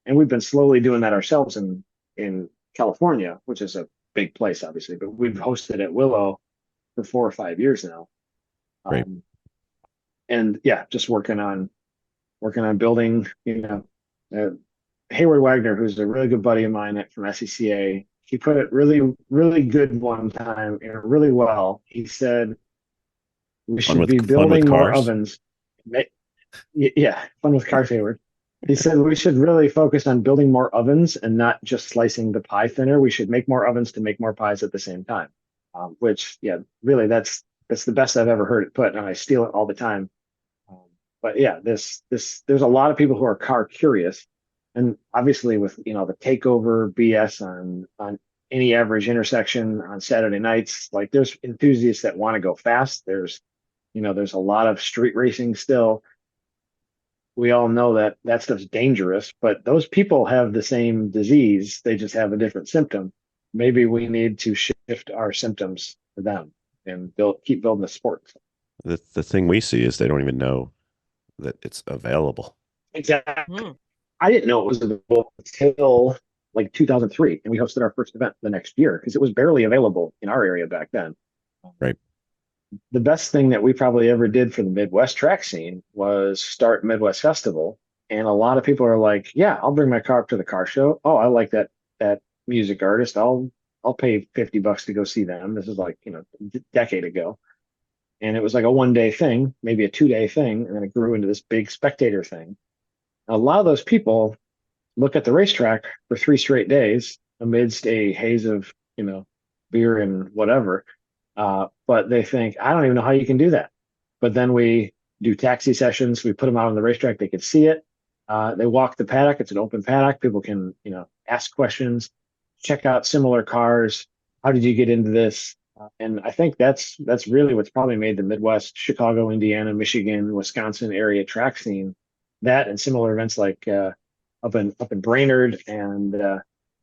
And we've been slowly doing that ourselves in California, which is a big place, obviously, but we've hosted at Willow for 4 or 5 years now. Right. And yeah, just working on building, uh, Hayward Wagner, who's a really good buddy of mine from SCCA, he put it really, really good one time, really well. He said we should be Fun with building more cars. ovens. Yeah, fun with cars, Hayward. He said we should really focus on building more ovens and not just slicing the pie thinner. We should make more ovens to make more pies at the same time. Which, yeah, really, that's the best I've ever heard it put, and I steal it all the time. But yeah, there's a lot of people who are car curious, and obviously with the takeover BS on any average intersection on Saturday nights, like there's enthusiasts that want to go fast. There's a lot of street racing still. We all know that stuff's dangerous, but those people have the same disease. They just have a different symptom. Maybe we need to shift our symptoms to them and keep building the sport. The thing we see is they don't even know that it's available. Exactly. I didn't know it was available until like 2003, and we hosted our first event the next year because it was barely available in our area back then. Right. The best thing that we probably ever did for the Midwest track scene was start Midwest Festival. And a lot of people are like, yeah, I'll bring my car up to the car show. Oh, I like that music artist. I'll pay $50 to go see them. This is like, a decade ago. And it was like a 1-day thing, maybe a 2-day thing. And then it grew into this big spectator thing. A lot of those people look at the racetrack for 3 straight days amidst a haze of, beer and whatever. But they think, I don't even know how you can do that. But then we do taxi sessions. We put them out on the racetrack. They can see it. They walk the paddock. It's an open paddock. People can, ask questions, check out similar cars. How did you get into this? And I think that's really what's probably made the Midwest, Chicago, Indiana, Michigan, Wisconsin area track scene. That and similar events like up in Brainerd and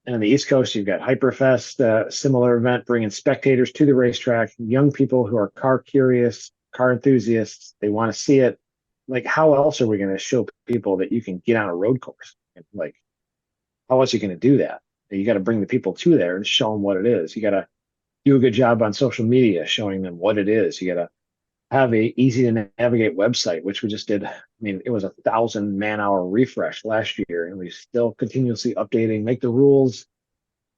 on the East Coast, you've got Hyperfest, similar event, bringing spectators to the racetrack, young people who are car curious, car enthusiasts. They want to see it. Like, how else are we going to show people that you can get on a road course? Like, how else are you going to do that? You got to bring the people to there and show them what it is. You got to do a good job on social media, showing them what it is. You got to have a easy to navigate website, which we just did. I mean, it was 1,000 man-hour refresh last year, and we still continuously updating, make the rules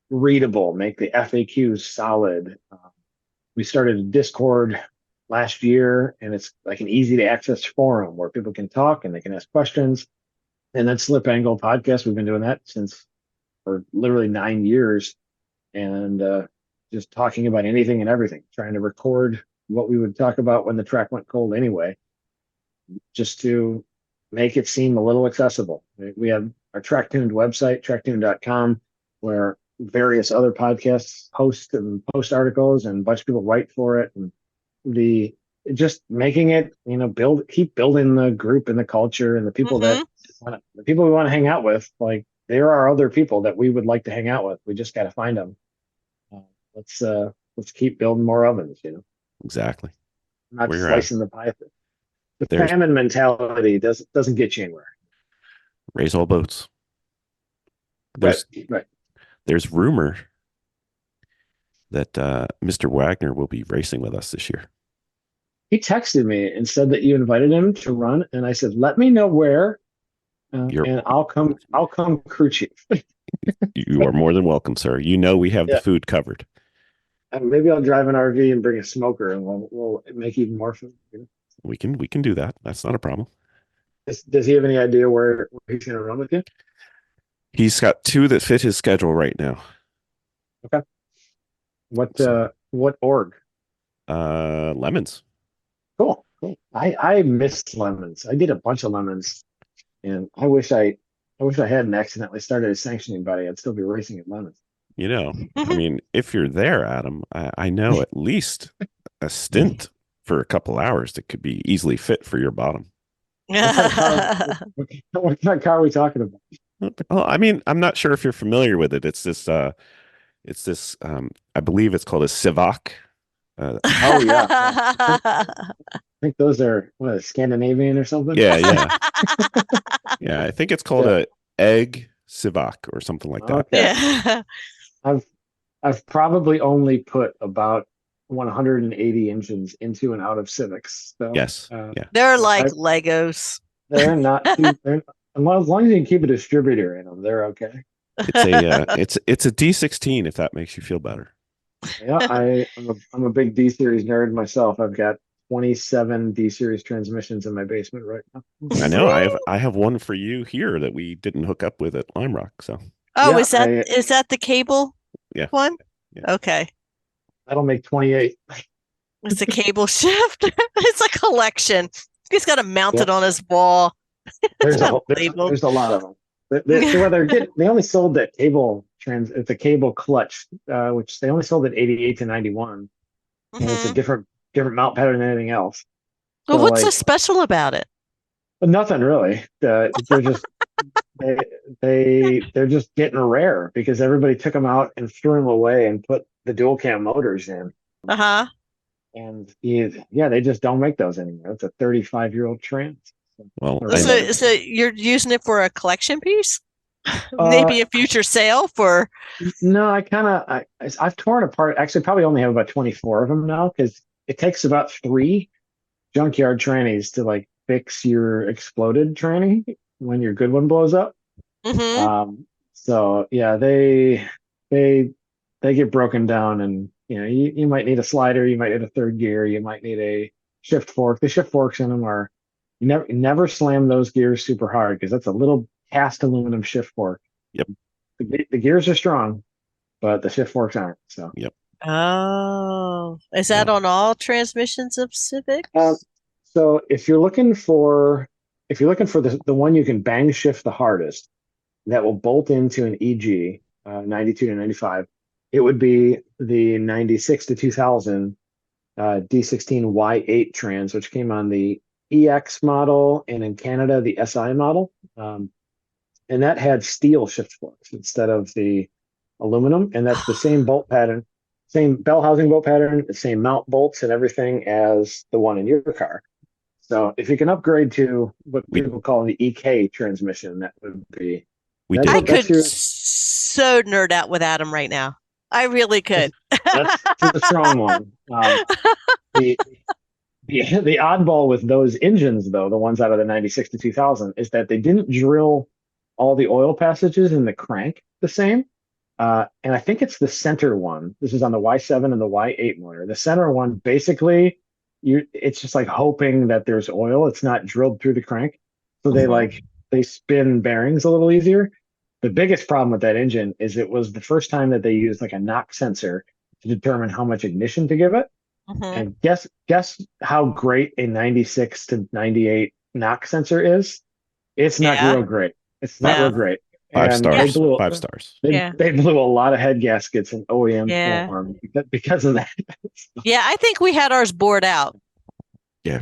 readable, make the FAQs solid. We started a Discord last year, and it's like an easy to access forum where people can talk and they can ask questions. And then Slip Angle Podcast, we've been doing that for literally 9 years, and just talking about anything and everything, trying to record what we would talk about when the track went cold anyway, just to make it seem a little accessible. We have our Track Tuned website, tracktune.com, where various other podcasts post articles, and a bunch of people write for it. And just making it, keep building the group and the culture and the people the people we want to hang out with. Like, there are other people that we would like to hang out with. We just got to find them. Let's keep building more ovens, Exactly. Not slicing the pie. The There's- famine mentality doesn't get you anywhere. Raise all boats. Right. There's rumor that Mr. Wagner will be racing with us this year. He texted me and said that you invited him to run, and I said, "Let me know where, and I'll come. I'll come crew chief." You are more than welcome, sir. We have the food covered. Maybe I'll drive an RV and bring a smoker, and we'll make even more food. We can do that. That's not a problem. Does he have any idea where he's going to run with you? He's got 2 that fit his schedule right now. Okay. What org? Lemons. Cool. I missed Lemons. I did a bunch of Lemons, and I wish I hadn't accidentally started a sanctioning body. I'd still be racing at Lemons. I mean, if you're there, Adam, I know at least a stint for a couple hours that could be easily fit for your bottom. What kind of car are we talking about? Well, I mean, I'm not sure if you're familiar with it. It's this I believe it's called a Civic. Oh yeah. I think those are what, Scandinavian or something. Yeah. Yeah, I think it's called a Egg Civic or something like that. Okay. Yeah. I've probably only put about 180 engines into and out of Civics. So, Yes. They're like Legos. they're not too. As long as you can keep a distributor in them, they're okay. It's a D16 if that makes you feel better. Yeah, I'm a big D series nerd myself. I've got 27 D series transmissions in my basement right now. I know. I have one for you here that we didn't hook up with at Lime Rock. So Oh, Yeah, is that the cable Yeah. one? Yeah. Okay. that'll make 28. It's a cable shift. It's a collection. He's got to mount it Yep. on his wall. There's Unbelievable. there's a lot of them. They only sold that cable it's a cable clutch, which they only sold at 88 to 91, and it's a Mhm. different mount pattern than anything else. Well, So, what's so like, special about it? but nothing really. They're just they're just getting rare because everybody took them out and threw them away and put the dual cam motors in. Uh-huh. And they just don't make those anymore. It's a 35-year-old trend. well, Or So, whatever. so you're using it for a collection piece? Maybe a future sale for. No, I've torn apart. Actually, probably only have about 24 of them now because it takes about 3 junkyard trannies to like fix your exploded tranny when your good one blows up. Mhm. So yeah, they get broken down, and you might need a slider, you might need a third gear, you might need a shift fork. The shift forks in them are never slam those gears super hard because that's a little cast aluminum shift fork. Yep. The gears are strong, but the shift forks aren't. So Oh, is that Yeah. on all transmissions of Civic? so if you're looking for the one you can bang shift the hardest that will bolt into an EG 92 to 95, it would be the 96 to 2000 D16 Y8 trans, which came on the EX model and in Canada the SI model, and that had steel shift forks instead of the aluminum, and that's the same bolt pattern, same bell housing bolt pattern, the same mount bolts and everything as the one in your car. So if you can upgrade to what people call the EK transmission, that would be. We I did. could so nerd out with Adam right now. I really could. That's a strong one. The oddball with those engines, though, the ones out of the 96 to 2000, is that they didn't drill all the oil passages in the crank the same. And I think it's the center one. This is on the Y7 and the Y8 motor. The center one, basically, it's just like hoping that there's oil. It's not drilled through the crank. So they spin bearings a little easier. The biggest problem with that engine is it was the first time that they used like a knock sensor to determine how much ignition to give it. And guess how great a 96 to 98 knock sensor is? It's not real great. It's not real great. 5 stars. They blew, 5 stars. They blew a lot of head gaskets in OEM form because of that. Yeah, I think we had ours bored out. Yeah.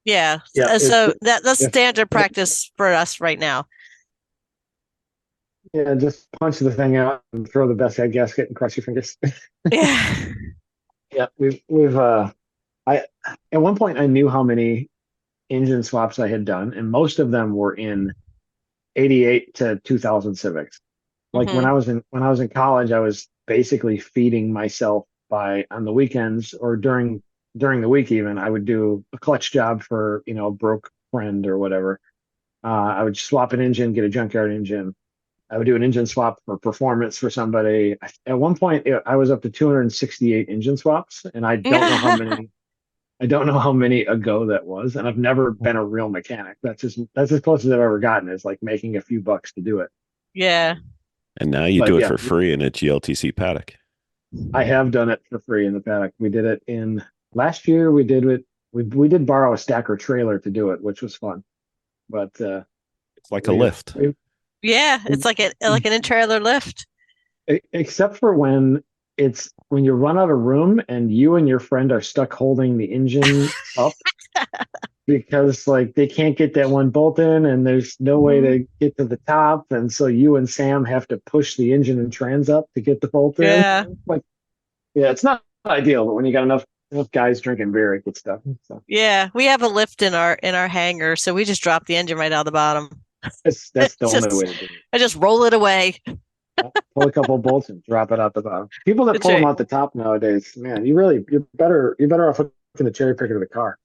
Yeah. So that's standard practice for us right now. Yeah, just punch the thing out and throw the best head gasket and cross your fingers. Yeah. Yeah, we've at one point I knew how many engine swaps I had done, and most of them were in 88 to 2000 Civics. Like when I was in college, I was basically feeding myself on the weekends or during the week even. I would do a clutch job for a broke friend or whatever. I would swap an engine, get a junkyard engine. I would do an engine swap for performance for somebody. At one point, I was up to 268 engine swaps, and I don't know how many. I don't know how many ago that was, and I've never been a real mechanic. That's as close as I've ever gotten, is like making a few bucks to do it. Yeah. And now you do it for free in a GLTC paddock. I have done it for free in the paddock. We did it last year. We did it. We did borrow a stacker trailer to do it, which was fun. But it's like a lift. Yeah, it's like an in-trailer lift. Except for when it's when you run out of room and you and your friend are stuck holding the engine up because like they can't get that one bolt in and there's no way to get to the top. And so you and Sam have to push the engine and trans up to get the bolt in. Yeah. Like, yeah, it's not ideal, but when you got enough guys drinking beer, it gets stuff. So Yeah, we have a lift in our hangar, so we just drop the engine right out the bottom. that's the only Just- way to do it. I just roll it away. Pull a couple bolts and drop it out the bottom. People that That's pull them right. out the top nowadays, man, you're better off hooking the cherry picker to the car.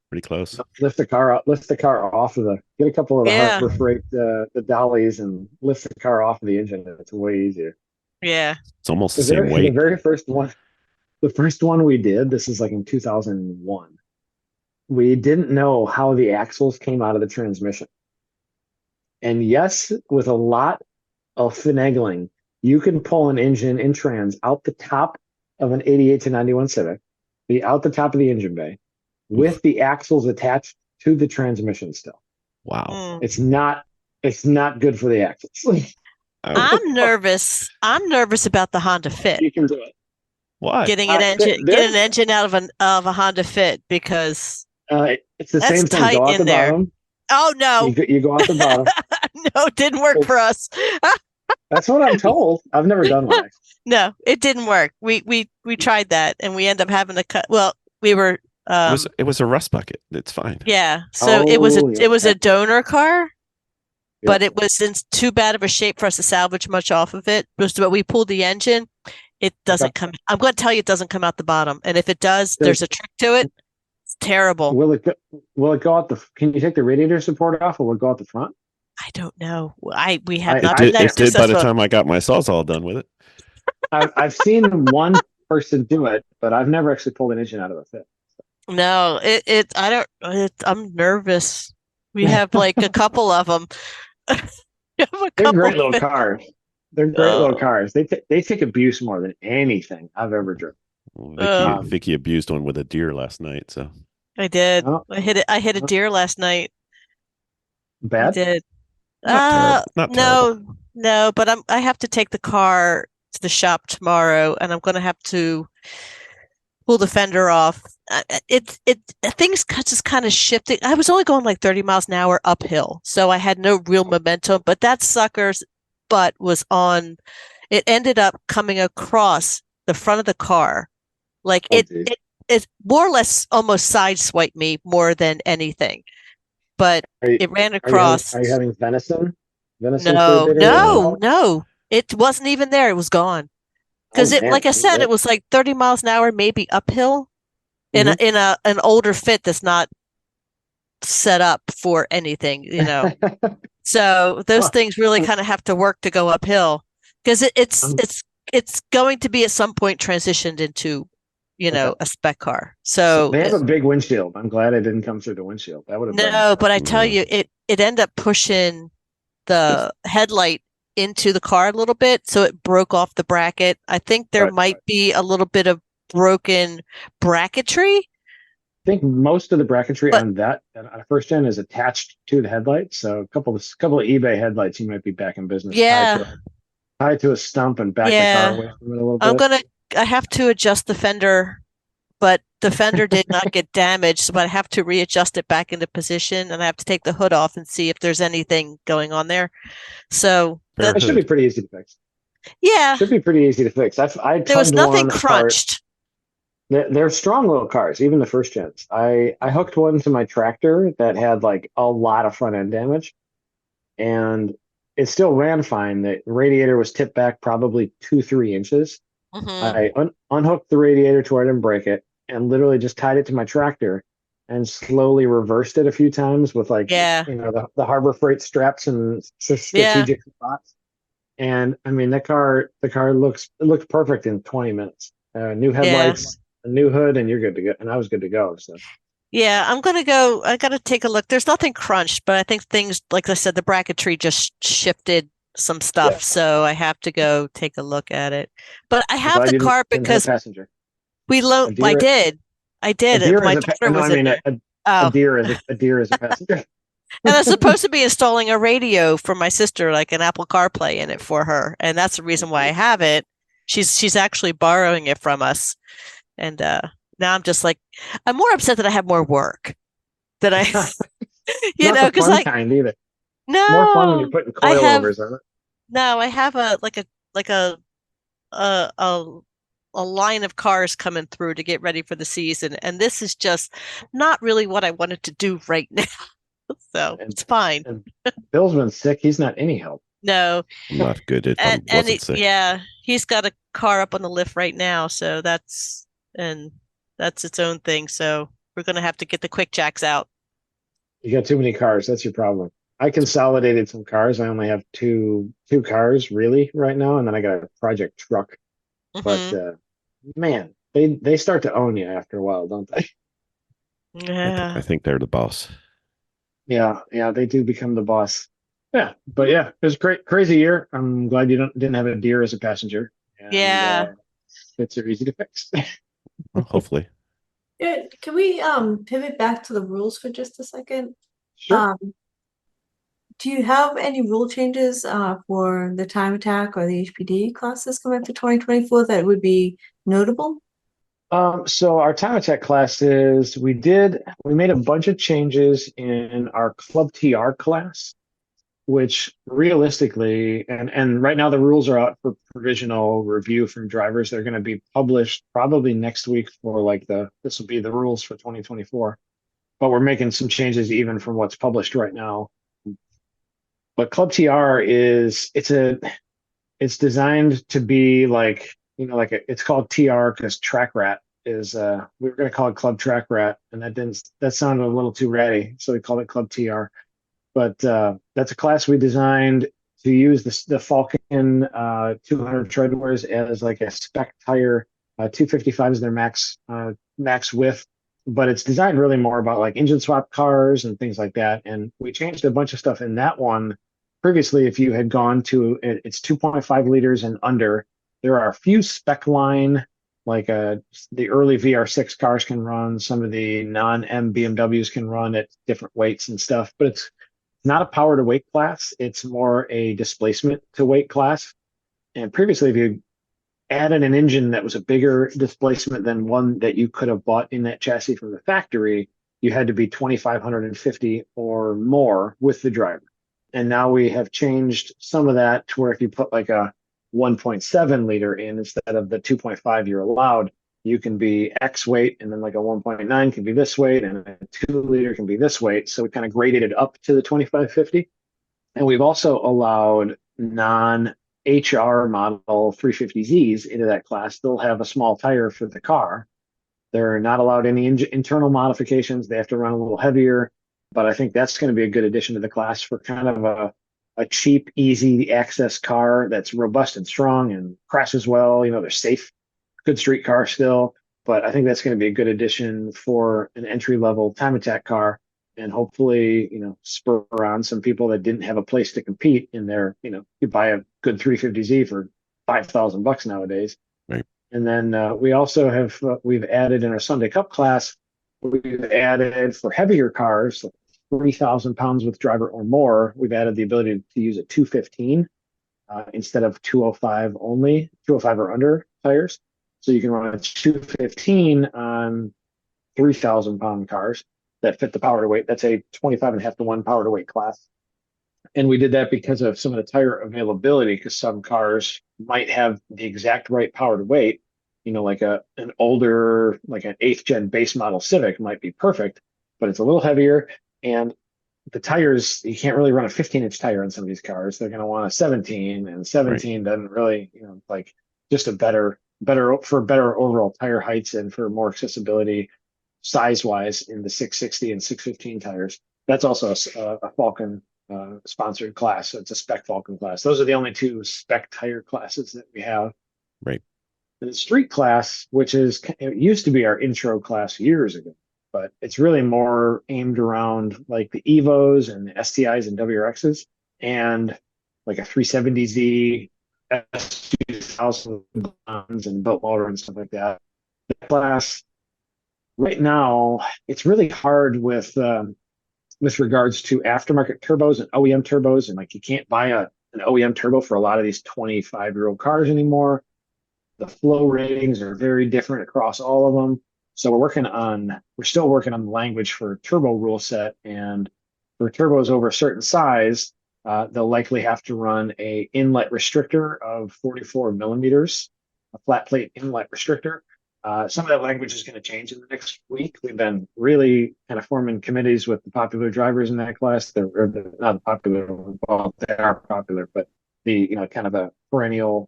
Pretty close. Lift the car off of get a couple of the Yeah. Harbor Freight the dollies and lift the car off of the engine. It's way easier. Yeah. It's almost the same The weight. very first one, we did, this is like in 2001. We didn't know how the axles came out of the transmission. And yes, with a lot of finagling, you can pull an engine in trans out the top of an 88 to 91 Civic, out the top of the engine bay, with the axles attached to the transmission still. Wow. Mm. It's not good for the axles. I'm nervous. I'm nervous about the Honda Fit. You can do it. Why? Getting an engine, there- get an engine out of a Honda Fit because It's the That's same thing. tight Go out in the there. bottom. oh no, You go out the bottom. no, it didn't work for us. That's what I'm told. I've never done one. No, it didn't work. We tried that and we ended up having to cut. Well, we were It was a rust bucket. It's fine. yeah. So it was Oh, it was a donor car, Yeah. but it was in too bad of a shape for us to salvage much off of it. But we pulled the engine. It doesn't come. I'm going to tell you, it doesn't come out the bottom. And if it does, there's a trick to it. It's terrible. Will it go out the? Can you take the radiator support off, or will it go out the front? I don't know. We have It not did- been that It did by the successful. time I got my sawzall done with it. I've seen one person do it, but I've never actually pulled an engine out of a Fit. No, I don't. I'm nervous. We have like a couple of them. They're great little cars. They're great little cars. They take abuse more than anything I've ever driven. Vicki abused one with a deer last night. So I did. Oh. I hit a deer last night. I Bad. did. Not terrible. No, but I have to take the car to the shop tomorrow, and I'm going to have to pull the fender off. Things just kind of shifted. I was only going like 30 miles an hour uphill, so I had no real momentum. But that sucker's butt was on. It ended up coming across the front of the car, like Oh, it geez. it more or less almost sideswiped me more than anything. But it ran across. Are you having venison? Venison? No, flavor? no. It wasn't even there. It was gone. Because Oh, man. like I said, it was like 30 miles an hour, maybe uphill in an older Fit that's not set up for anything, you know. So those things really kind of have to work to go uphill because it's going to be at some point transitioned into, you know, a spec car. So they have a big windshield. I'm glad it didn't come through the windshield. That would have been no, but I tell you, it ended up pushing the headlight into the car a little bit, so it broke off the bracket. I think there Right, might be a little bit of broken bracketry. I think most of the bracketry on that first gen is attached to the headlight. So a couple of eBay headlights, you might be back in business. Yeah. Tied to a stump and back Yeah. the car away from it a little bit. I have to adjust the fender, but the fender did not get damaged, but I have to readjust it back into position, and I have to take the hood off and see if there's anything going on there. So Fair It should be pretty easy to fix. yeah, Should be pretty easy to fix. I there was tugged one nothing apart. crunched. They're strong little cars, even the first gens. I hooked one to my tractor that had like a lot of front end damage, and it still ran fine. The radiator was tipped back probably 2-3 inches. Mhm. I unhooked the radiator to where I didn't break it, and literally just tied it to my tractor, and slowly reversed it a few times with like Yeah. the Harbor Freight straps and strategic spots. And I mean, the car looked perfect in 20 minutes. New headlights, a new hood, and you're good to go. And I was good to go. So Yeah, I'm gonna go. I gotta take a look. There's nothing crunched, but I think things, like I said, the bracketry just shifted some stuff, Yeah. so I have to go take a look at it. But I have glad the you car didn't have a because passenger. we loaned. I did. A deer My is a daughter was I in mean, there. a Oh, deer is a passenger. and I'm supposed to be installing a radio for my sister, like an Apple CarPlay in it for her, and that's the reason why I have it. She's actually borrowing it from us. And now I'm just like, I'm more upset that I have more work that I, Not the because fun kind either. More fun when you're no, putting I have, coilovers on it. no, I have like a, a, a line of cars coming through to get ready for the season. And this is just not really what I wanted to do right now. So And, it's fine. and Bill's been sick. He's not any help. No, I'm not good if I wasn't sick. yeah, he's got a car up on the lift right now, so that's its own thing. So we're gonna have to get the quick jacks out. You got too many cars. That's your problem. I consolidated some cars. I only have two cars really right now, and then I got a project truck. But Mhm. man, they start to own you after a while, don't they? Yeah. I think they're the boss. Yeah, they do become the boss. Yeah, but yeah, it was a crazy year. I'm glad you didn't have a deer as a passenger, and Yeah. it's easy to fix. Well, hopefully. Yeah, can we pivot back to the rules for just a second? Sure. Do you have any rule changes for the time attack or the HPD classes coming up for 2024 that would be notable? So our time attack classes, we made a bunch of changes in our Club TR class, which realistically, and right now the rules are out for provisional review from drivers. They're going to be published probably next week for this will be the rules for 2024. But we're making some changes even from what's published right now. But Club TR it's designed to be it's called TR because Track Rat is we were going to call it Club Track Rat, and that sounded a little too ratty, so we called it Club TR. But that's a class we designed to use the Falcon 200 treadwells as like a spec tire. 255 is their max width, but it's designed really more about like engine swap cars and things like that. And we changed a bunch of stuff in that one. Previously, if you had gone to it's 2.5 liters and under, there are a few spec line like the early VR6 cars can run. Some of the non-M BMWs can run at different weights and stuff, but it's not a power to weight class. It's more a displacement to weight class. And previously, if you added an engine that was a bigger displacement than one that you could have bought in that chassis from the factory, you had to be 2,550 or more with the driver. And now we have changed some of that to where if you put like a 1.7 liter in instead of the 2.5 you're allowed, you can be X weight, and then like a 1.9 can be this weight, and a 2 liter can be this weight. So we kind of graded it up to the 2550. And we've also allowed non-HR model 350Zs into that class. They'll have a small tire for the car. They're not allowed any internal modifications. They have to run a little heavier. But I think that's going to be a good addition to the class for kind of a cheap, easy access car that's robust and strong and crashes well. They're safe, good street car still. But I think that's going to be a good addition for an entry level time attack car, and hopefully, spur on some people that didn't have a place to compete in there. You buy a good 350Z for $5,000 nowadays. Right. And then we also we've added in our Sunday Cup class, we've added for heavier cars, 3,000 pounds with driver or more, we've added the ability to use a 215 instead of 205 only, 205 or under tires. So you can run a 215 on 3,000 pound cars that fit the power to weight. That's a 25.5 to 1 power to weight class. And we did that because of some of the tire availability, because some cars might have the exact right power to weight. Like an older, like an 8th gen base model Civic might be perfect, but it's a little heavier. And the tires, you can't really run a 15-inch tire on some of these cars. They're going to want a 17, and 17 doesn't really, like just a better overall tire heights and for more accessibility size wise in the 660 and 615 tires. That's also a Falcon sponsored class. So it's a spec Falcon class. Those are the only two spec tire classes that we have. Right. The street class, it used to be our intro class years ago, but it's really more aimed around like the Evos and the STIs and WRXs, and like a 370Z, S2000 and built motor and stuff like that. The class right now, it's really hard with regards to aftermarket turbos and OEM turbos, and like you can't buy an OEM turbo for a lot of these 25-year-old cars anymore. The flow ratings are very different across all of them. So we're still working on the language for turbo rule set, and for turbos over a certain size, they'll likely have to run a inlet restrictor of 44 millimeters, a flat plate inlet restrictor. Some of that language is going to change in the next week. We've been really kind of forming committees with the popular drivers in that class. They're not popular, well, they are popular, but the kind of the perennial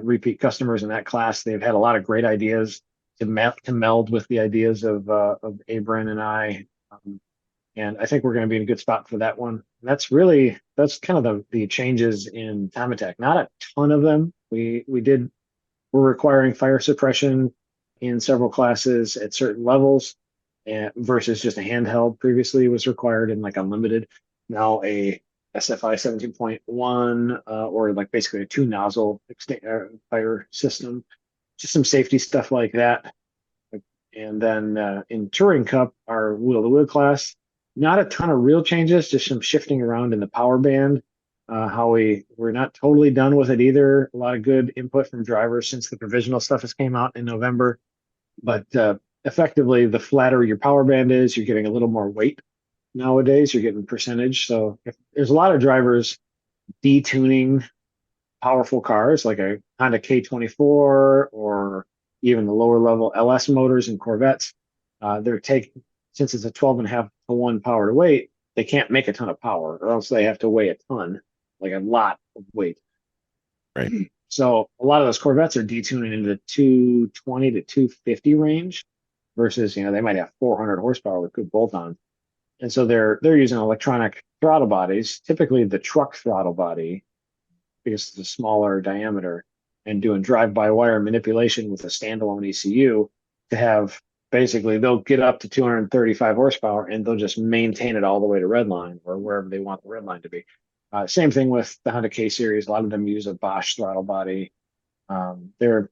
repeat customers in that class. They've had a lot of great ideas to meld with the ideas of Abram and I. And I think we're going to be in a good spot for that one. And that's kind of the changes in time attack. Not a ton of them. We're requiring fire suppression in several classes at certain levels, and versus just a handheld previously was required in like unlimited. Now a SFI 17.1 or like basically a 2 nozzle fire system, just some safety stuff like that. And then in Touring Cup, our wheel-to-wheel class, not a ton of real changes, just some shifting around in the power band. How we're not totally done with it either. A lot of good input from drivers since the provisional stuff has came out in November. But effectively, the flatter your power band is, you're getting a little more weight nowadays. You're getting percentage. So if there's a lot of drivers detuning powerful cars like a Honda K24 or even the lower level LS motors and Corvettes. Since it's a 12.5-to-1 power to weight, they can't make a ton of power, or else they have to weigh a ton, like a lot of weight. Right. So a lot of those Corvettes are detuning into the 220 to 250 range, versus they might have 400 horsepower with good bolt-on. And so they're using electronic throttle bodies, typically the truck throttle body, because it's a smaller diameter, and doing drive-by-wire manipulation with a standalone ECU to have basically they'll get up to 235 horsepower and they'll just maintain it all the way to redline or wherever they want the redline to be. Same thing with the Honda K series. A lot of them use a Bosch throttle body. Aftermarket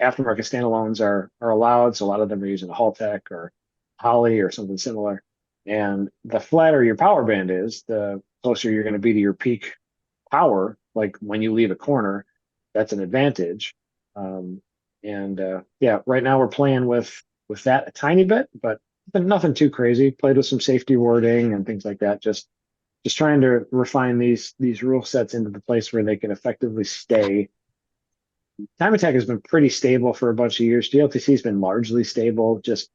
standalones are allowed, so a lot of them are using a Haltech or Holly or something similar. And the flatter your power band is, the closer you're going to be to your peak power. Like when you leave a corner, that's an advantage. Right now we're playing with that a tiny bit, but nothing too crazy. Played with some safety wording and things like that. Just trying to refine these rule sets into the place where they can effectively stay. Time attack has been pretty stable for a bunch of years. GLTC has been largely stable, just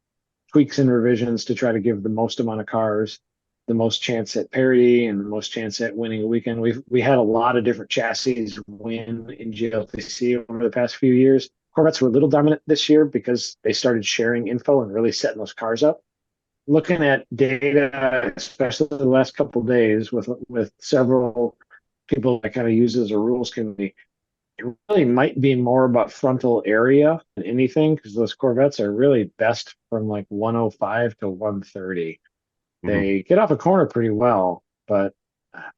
tweaks and revisions to try to give the most amount of cars the most chance at parity and the most chance at winning a weekend. We had a lot of different chassis win in GLTC over the past few years. Corvettes were a little dominant this year because they started sharing info and really setting those cars up. Looking at data, especially the last couple of days with several people that kind of use as a rules committee, it really might be more about frontal area than anything, because those Corvettes are really best from like 105 to 130. They get off a corner pretty well, but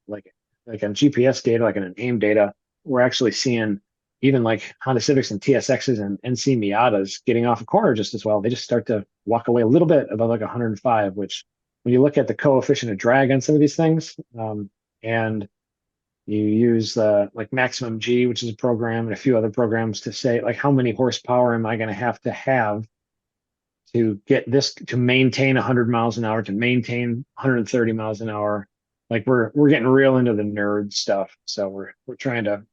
like on GPS data, like in an AIM data, we're actually seeing even like Honda Civics and TSXs and NC Miatas getting off a corner just as well. They just start to walk away a little bit above like 105, which when you look at the coefficient of drag on some of these things, and you use like Maximum G, which is a program, and a few other programs to say like how many horsepower am I going to have to get this to maintain 100 miles an hour, to maintain 130 miles an hour. Like we're getting real into the nerd stuff. So we're trying to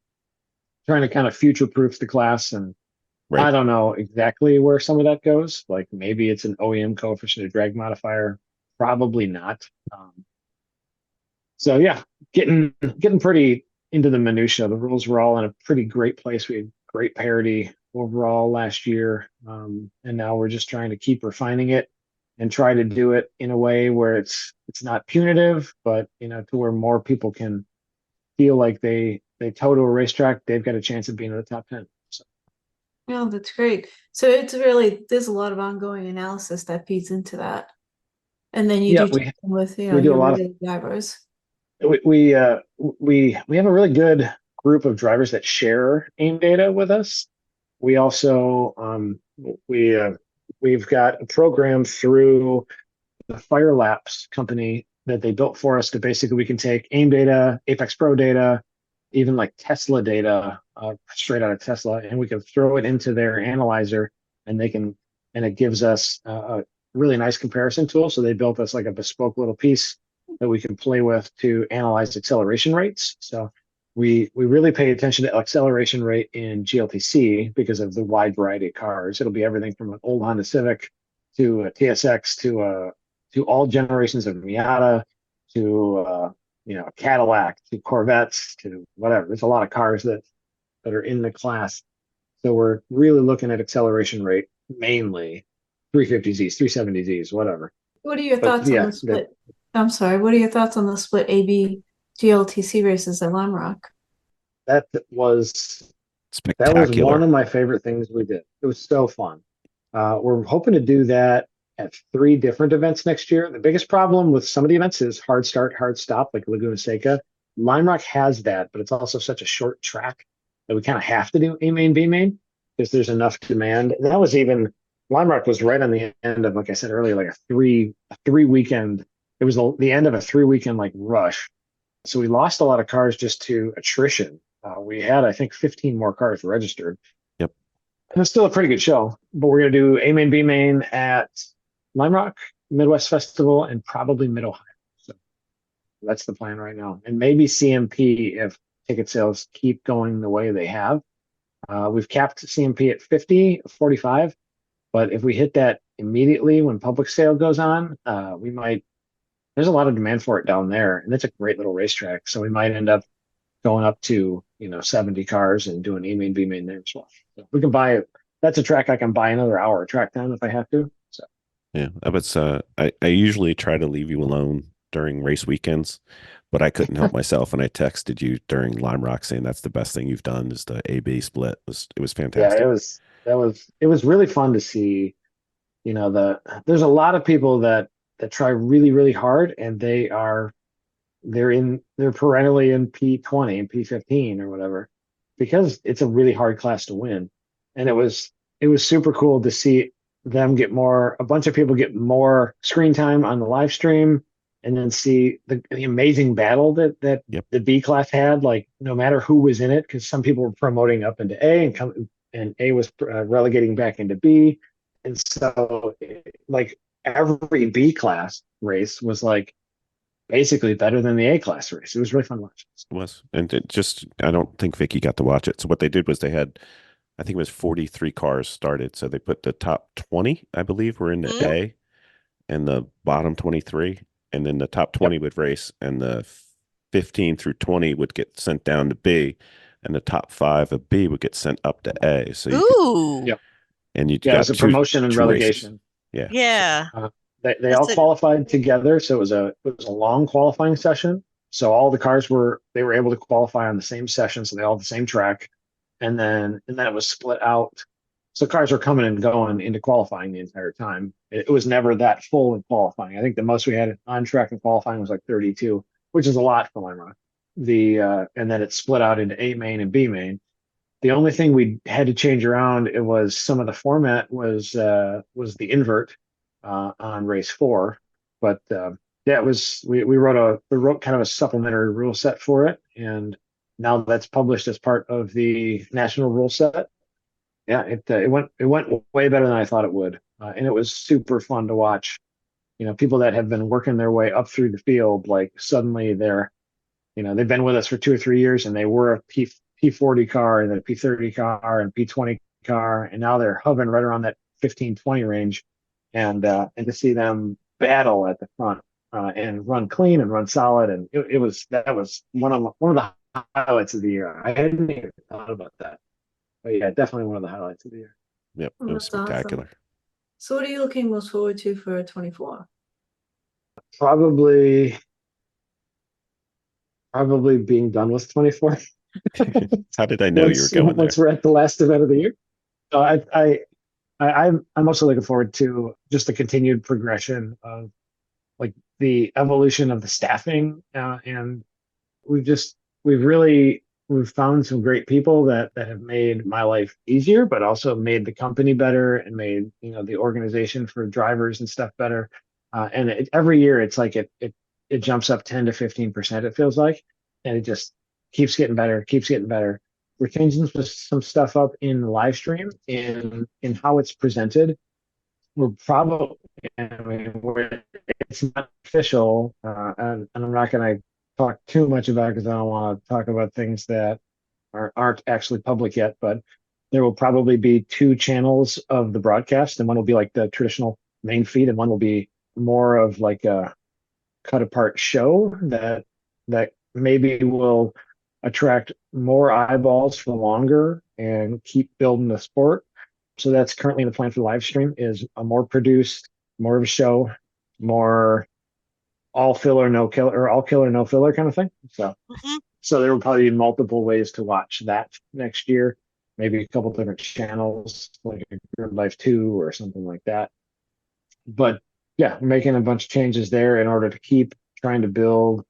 kind of future proof the class. And Right. I don't know exactly where some of that goes. Like maybe it's an OEM coefficient of drag modifier. Probably not. So yeah, getting pretty into the minutia. The rules were all in a pretty great place. We had great parity overall last year, and now we're just trying to keep refining it and try to do it in a way where it's not punitive, but to where more people can feel like they toe to a racetrack, they've got a chance of being in the top 10. So. Yeah, that's great. So it's really, there's a lot of ongoing analysis that feeds into that, and then you do check with we do your a lot really drivers. We have a really good group of drivers that share AIM data with us. We also we've got a program through the Firelapse company that they built for us to basically we can take AIM data, Apex Pro data, even like Tesla data straight out of Tesla, and we can throw it into their analyzer, and it gives us a really nice comparison tool. So they built us like a bespoke little piece that we can play with to analyze acceleration rates. So we really pay attention to acceleration rate in GLTC because of the wide variety of cars. It'll be everything from an old Honda Civic to a TSX to all generations of Miata to Cadillac to Corvettes to whatever. There's a lot of cars that are in the class. So we're really looking at acceleration rate mainly, 350Zs, 370Zs, whatever. What are your thoughts on the split? I'm sorry. What are your thoughts on the split AB GLTC races at Lime Rock? That was Spectacular. one of my favorite things we did. It was so fun. We're hoping to do that at 3 different events next year. The biggest problem with some of the events is hard start, hard stop, like Laguna Seca. Lime Rock has that, but it's also such a short track that we kind of have to do A main, B main because there's enough demand. And that was even Lime Rock was right on the end of, like I said earlier, like a three weekend. It was the end of a 3 weekend like rush. So we lost a lot of cars just to attrition. We had, I think, 15 more cars registered. Yep. And it's still a pretty good show, but we're going to do A main, B main at Lime Rock, Midwest Festival, and probably Mid Ohio. So that's the plan right now. And maybe CMP if ticket sales keep going the way they have. We've capped CMP at 50, 45, but if we hit that immediately when public sale goes on, we might. There's a lot of demand for it down there, and it's a great little racetrack. So we might end up going up to 70 cars and doing A main, B main there as well. So we can buy it. That's a track I can buy another hour of track time if I have to. So Yeah, I usually try to leave you alone during race weekends, but I couldn't help myself, and I texted you during Lime Rock saying that's the best thing you've done is the AB split. It was fantastic. Yeah, it was really fun to see. There's a lot of people that try really, really hard, and they're perennially in P20 and P15 or whatever, because it's a really hard class to win. And it was super cool to see them a bunch of people get more screen time on the live stream, and then see the amazing battle that Yep. the B class had, like no matter who was in it, because some people were promoting up into A and A was relegating back into B. And so like every B class race was like basically better than the A class race. It was really fun to watch. It was. And I don't think Vicki got to watch it. So what they did was they had, I think it was 43 cars started. So they put the top 20, I believe, were in the A, and the bottom 23. And then the top 20 would race, and the 15 through 20 would get sent down to B, and the top 5 of B would get sent up to A. So Ooh. and you it was a promotion and relegation. Races. Yeah. They all qualified together, so it was a long qualifying session. So all the cars were able to qualify on the same session, so they all had the same track, and then it was split out. So cars were coming and going into qualifying the entire time. It was never that full in qualifying. I think the most we had on track in qualifying was like 32, which is a lot for Lime Rock. And then it split out into A main and B main. The only thing we had to change around, it was some of the format was the invert on race 4, but we wrote kind of a supplementary rule set for it, and now that's published as part of the national rule set. Yeah, it went way better than I thought it would, and it was super fun to watch. People that have been working their way up through the field, like suddenly they've been with us for 2 or 3 years, and they were a P40 car and then a P30 car and P20 car, and now they're hovering right around that 15-20 range, and to see them battle at the front and run clean and run solid, and that was one of the highlights of the year. I hadn't even thought about that, but yeah, definitely one of the highlights of the year. Yep, it was spectacular. Awesome. So what are you looking most forward to for 24? Probably being done with 24. How did I know you were going once there? we're at the last event of the year? So I'm also looking forward to just the continued progression of like the evolution of the staffing, and we've found some great people that have made my life easier, but also made the company better and made the organization for drivers and stuff better. And every year it's like it jumps up 10 to 15%. It feels like, and keeps getting better, keeps getting better. We're changing some stuff up in the live stream in how it's presented. We're probably, I mean, it's not official, and I'm not going to talk too much about it because I don't want to talk about things that aren't actually public yet. But there will probably be two channels of the broadcast, and one will be like the traditional main feed, and one will be more of like a cut apart show that maybe will attract more eyeballs for longer and keep building the sport. So that's currently the plan for the live stream, is a more produced, more of a show, more all filler, no killer, or all killer, no filler kind of thing. So, Mhm. so there will probably be multiple ways to watch that next year. Maybe a couple different channels, like a GridLife 2 or something like that. But yeah, making a bunch of changes there in order to keep trying to build,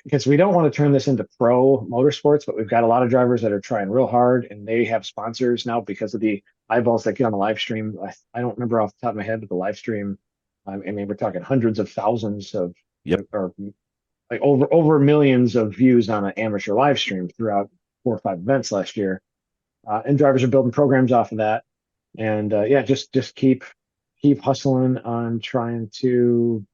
because we don't want to turn this into pro motorsports, but we've got a lot of drivers that are trying real hard and they have sponsors now because of the eyeballs that get on the live stream. I don't remember off the top of my head, but the live stream, I mean, we're talking hundreds of thousands of, Yep. or like over millions of views on an amateur live stream throughout 4 or 5 events last year. And drivers are building programs off of that. And yeah, just keep hustling on trying to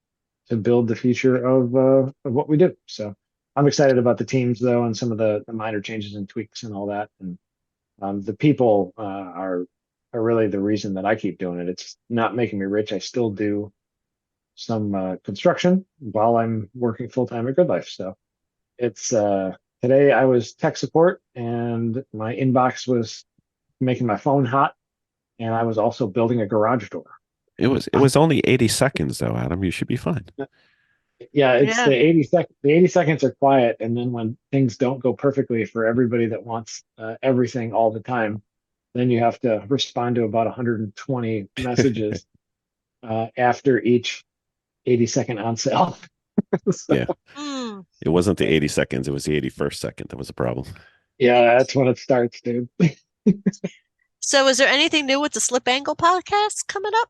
build the future of what we do. So I'm excited about the teams though, and some of the minor changes and tweaks and all that. And the people are really the reason that I keep doing it. It's not making me rich. I still do some construction while I'm working full time at GridLife. So it's today I was tech support and my inbox was making my phone hot, and I was also building a garage door. It was only 80 seconds though, Adam. You should be fine. Yeah, it's Yeah. the 80 seconds are quiet, and then when things don't go perfectly for everybody that wants everything all the time, then you have to respond to about 120 messages after each 80-second on sale. So, Yeah. Mm. It wasn't the 80 seconds. It was the 81st second. That was a problem. yeah, that's when it starts, dude. So, is there anything new with the Slip Angle podcast coming up?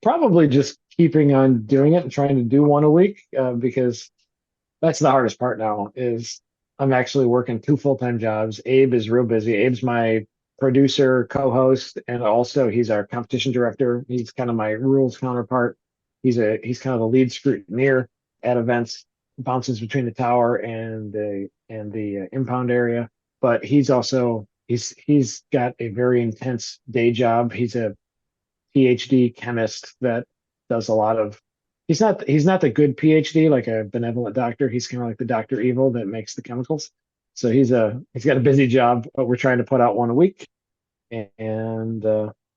Probably just keeping on doing it and trying to do one a week, because that's the hardest part now. Is I'm actually working 2 full-time jobs. Abe is real busy. Abe's my producer, co-host, and also he's our competition director. He's kind of my rules counterpart. He's kind of the lead scrutineer at events, bounces between the tower and the impound area. But he's got a very intense day job. He's a PhD chemist that does a lot of. He's not the good PhD like a benevolent doctor. He's kind of like the Dr. Evil that makes the chemicals. So he's got a busy job, but we're trying to put out one a week. And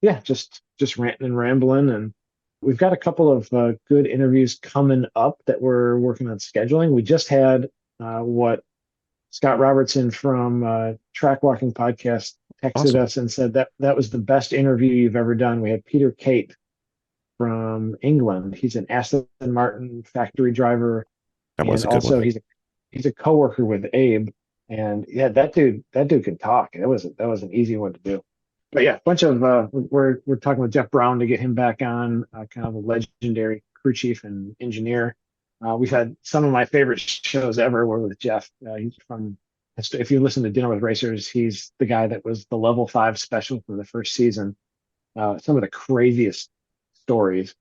yeah, just ranting and rambling. And we've got a couple of good interviews coming up that we're working on scheduling. We just had what Scott Robertson from Track Walking Podcast texted Awesome. us and said that was the best interview you've ever done. We had Peter Kate from England. He's an Aston Martin factory driver, That was and a good also one. he's a coworker with Abe. And yeah, that dude can talk. That was an easy one to do. But yeah, bunch of we're talking with Jeff Brown to get him back on, kind of a legendary crew chief and engineer. We've had some of my favorite shows ever were with Jeff. He's from, if you listen to Dinner with Racers, he's the guy that was the level 5 special for the first season. Some of the craziest stories.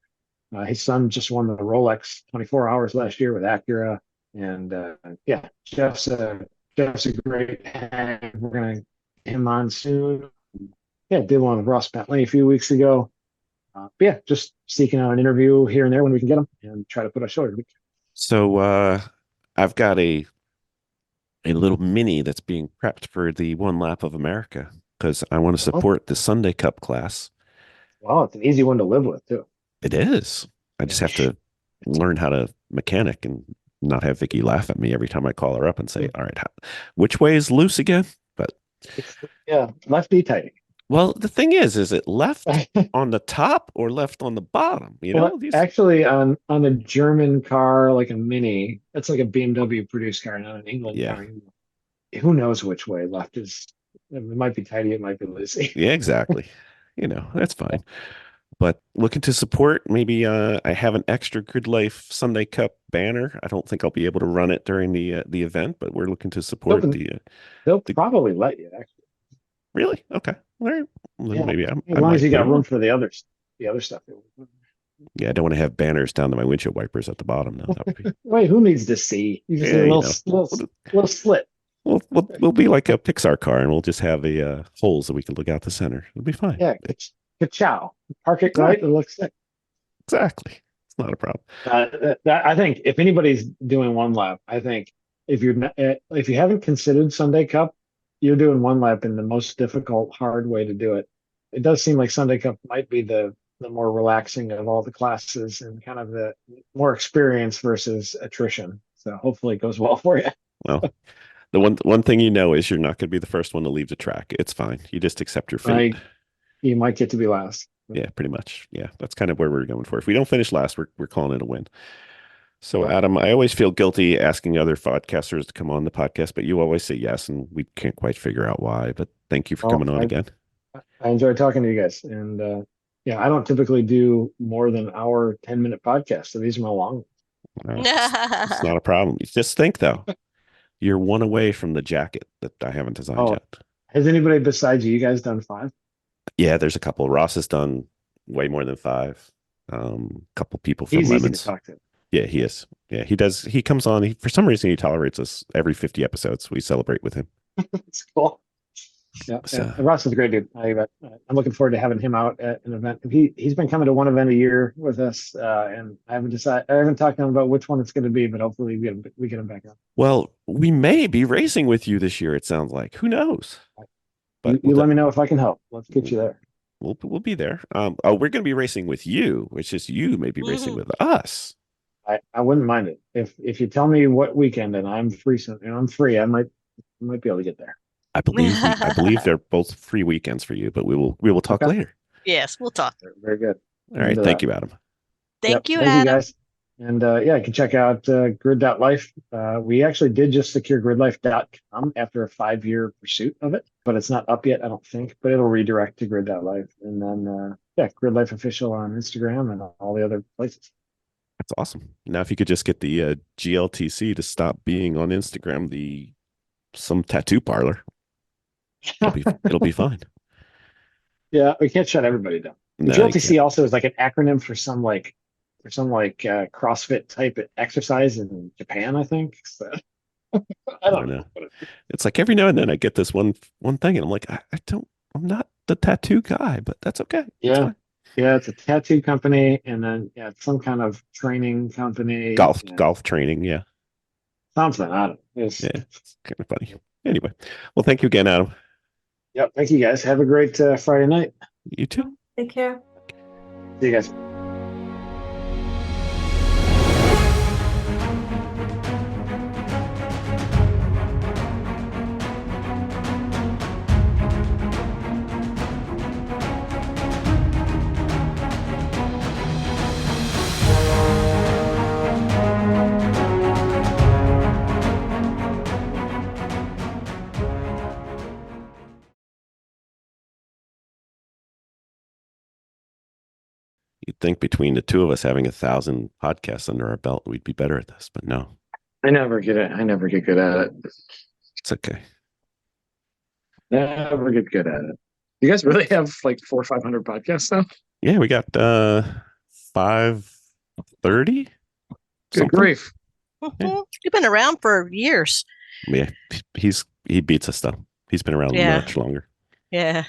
His son just won the Rolex 24 hours last year with Acura. And yeah, Jeff's a great hang. We're going to get him on soon. Yeah, did one with Ross Bentley a few weeks ago. But yeah, just seeking out an interview here and there when we can get them and try to put a show every week. So I've got a little mini that's being prepped for the one lap of America because I want to support the Sunday Cup class. Wow, it's an easy one to live with too. It is. I just have to learn how to mechanic and not have Vicki laugh at me every time I call her up and say, all right, which way is loose again? But yeah, lefty tighty. well, the thing is it left on the top or left on the bottom? You know, actually on a German car, like a Mini, that's like a BMW produced car, not an England car. Who knows which way left is? It might be tighty, it might be loosey. Yeah, exactly. You know, that's fine. But looking to support, maybe I have an extra GridLife Sunday Cup banner. I don't think I'll be able to run it during the event, but we're looking to support They'll probably let you, actually. Really? Okay. All right. Well, Yeah. maybe As I long as might you put got it room on. for the other stuff. Yeah, I don't want to have banners down to my windshield wipers at the bottom. No, that would be Wait, who needs to see? You just yeah, need a you little, know. little slit. We'll be like a Pixar car, and we'll just have a holes that we can look out the center. It'll be fine. Yeah, ka-chow. Park it right. It looks sick. Exactly. It's not a problem. I think if anybody's doing one lap, I think if you haven't considered Sunday Cup, you're doing one lap in the most difficult, hard way to do it. It does seem like Sunday Cup might be the more relaxing of all the classes and kind of the more experience versus attrition. So hopefully it goes well for you. Well, the one thing you know is you're not going to be the first one to leave the track. It's fine. You just accept your fate. You might get to be last. Yeah, pretty much. Yeah, that's kind of where we're going for. If we don't finish last, we're calling it a win. So, Adam, I always feel guilty asking other podcasters to come on the podcast, but you always say yes, and we can't quite figure out why. But thank you for coming on again. I enjoy talking to you guys. And yeah, I don't typically do more than an hour, 10-minute podcasts. So these are my long ones. It's not a problem. Just think, though, you're one away from the jacket that I haven't designed yet. Has anybody besides you guys done 5? Yeah, there's a couple. Ross has done way more than 5. Couple people from He's Lemons. easy to talk to. Yeah, he is. Yeah, he does. He comes on. For some reason, he tolerates us every 50 episodes. We celebrate with him. That's cool. Yeah, So, Ross is a great dude. I'm looking forward to having him out at an event. He's been coming to one event a year with us, and I haven't talked to him about which one it's going to be, but hopefully we get him back on. well, we may be racing with you this year. It sounds like. Who knows? But you let me know if I can help. Let's get you there. We'll be there. We're going to be racing with you, which is you may be racing with us. I wouldn't mind it if you tell me what weekend and I'm free. I'm free. I might be able to get there. I believe they're both free weekends for you, but we will talk later. Yes, we'll talk. Very good. All right. Thank you, Adam. Thank you, thank Adam. you guys. And yeah, you can check out grid.life. We actually did just secure gridlife.com after a 5-year pursuit of it, but it's not up yet, I don't think, but it'll redirect to grid.life. And then, yeah, GridLife Official on Instagram and all the other places. That's awesome. Now, if you could just get the GLTC to stop being on Instagram, some tattoo parlor, it'll be fine. Yeah, we can't shut everybody down. No, GLTC also is like an acronym for some CrossFit type exercise in Japan, I think. So, I don't know. It's like every now and then I get this one thing, and I'm like, I'm not the tattoo guy, but that's okay. Yeah. Yeah, it's a tattoo company, and then it's some kind of training company. Golf training, yeah. Something, I don't know. It's kind of funny. Anyway, well, thank you again, Adam. Yep, thank you guys. Have a great Friday night. You too. Take care. See you guys. You'd think between the two of us having 1,000 podcasts under our belt, we'd be better at this, but no. I never get good at it. It's okay. Never get good at it. You guys really have like 400 or 500 podcasts now? Yeah, we got 530. Good grief. Yeah. You've been around for years. Yeah, he beats us though. He's been around much longer. Yeah.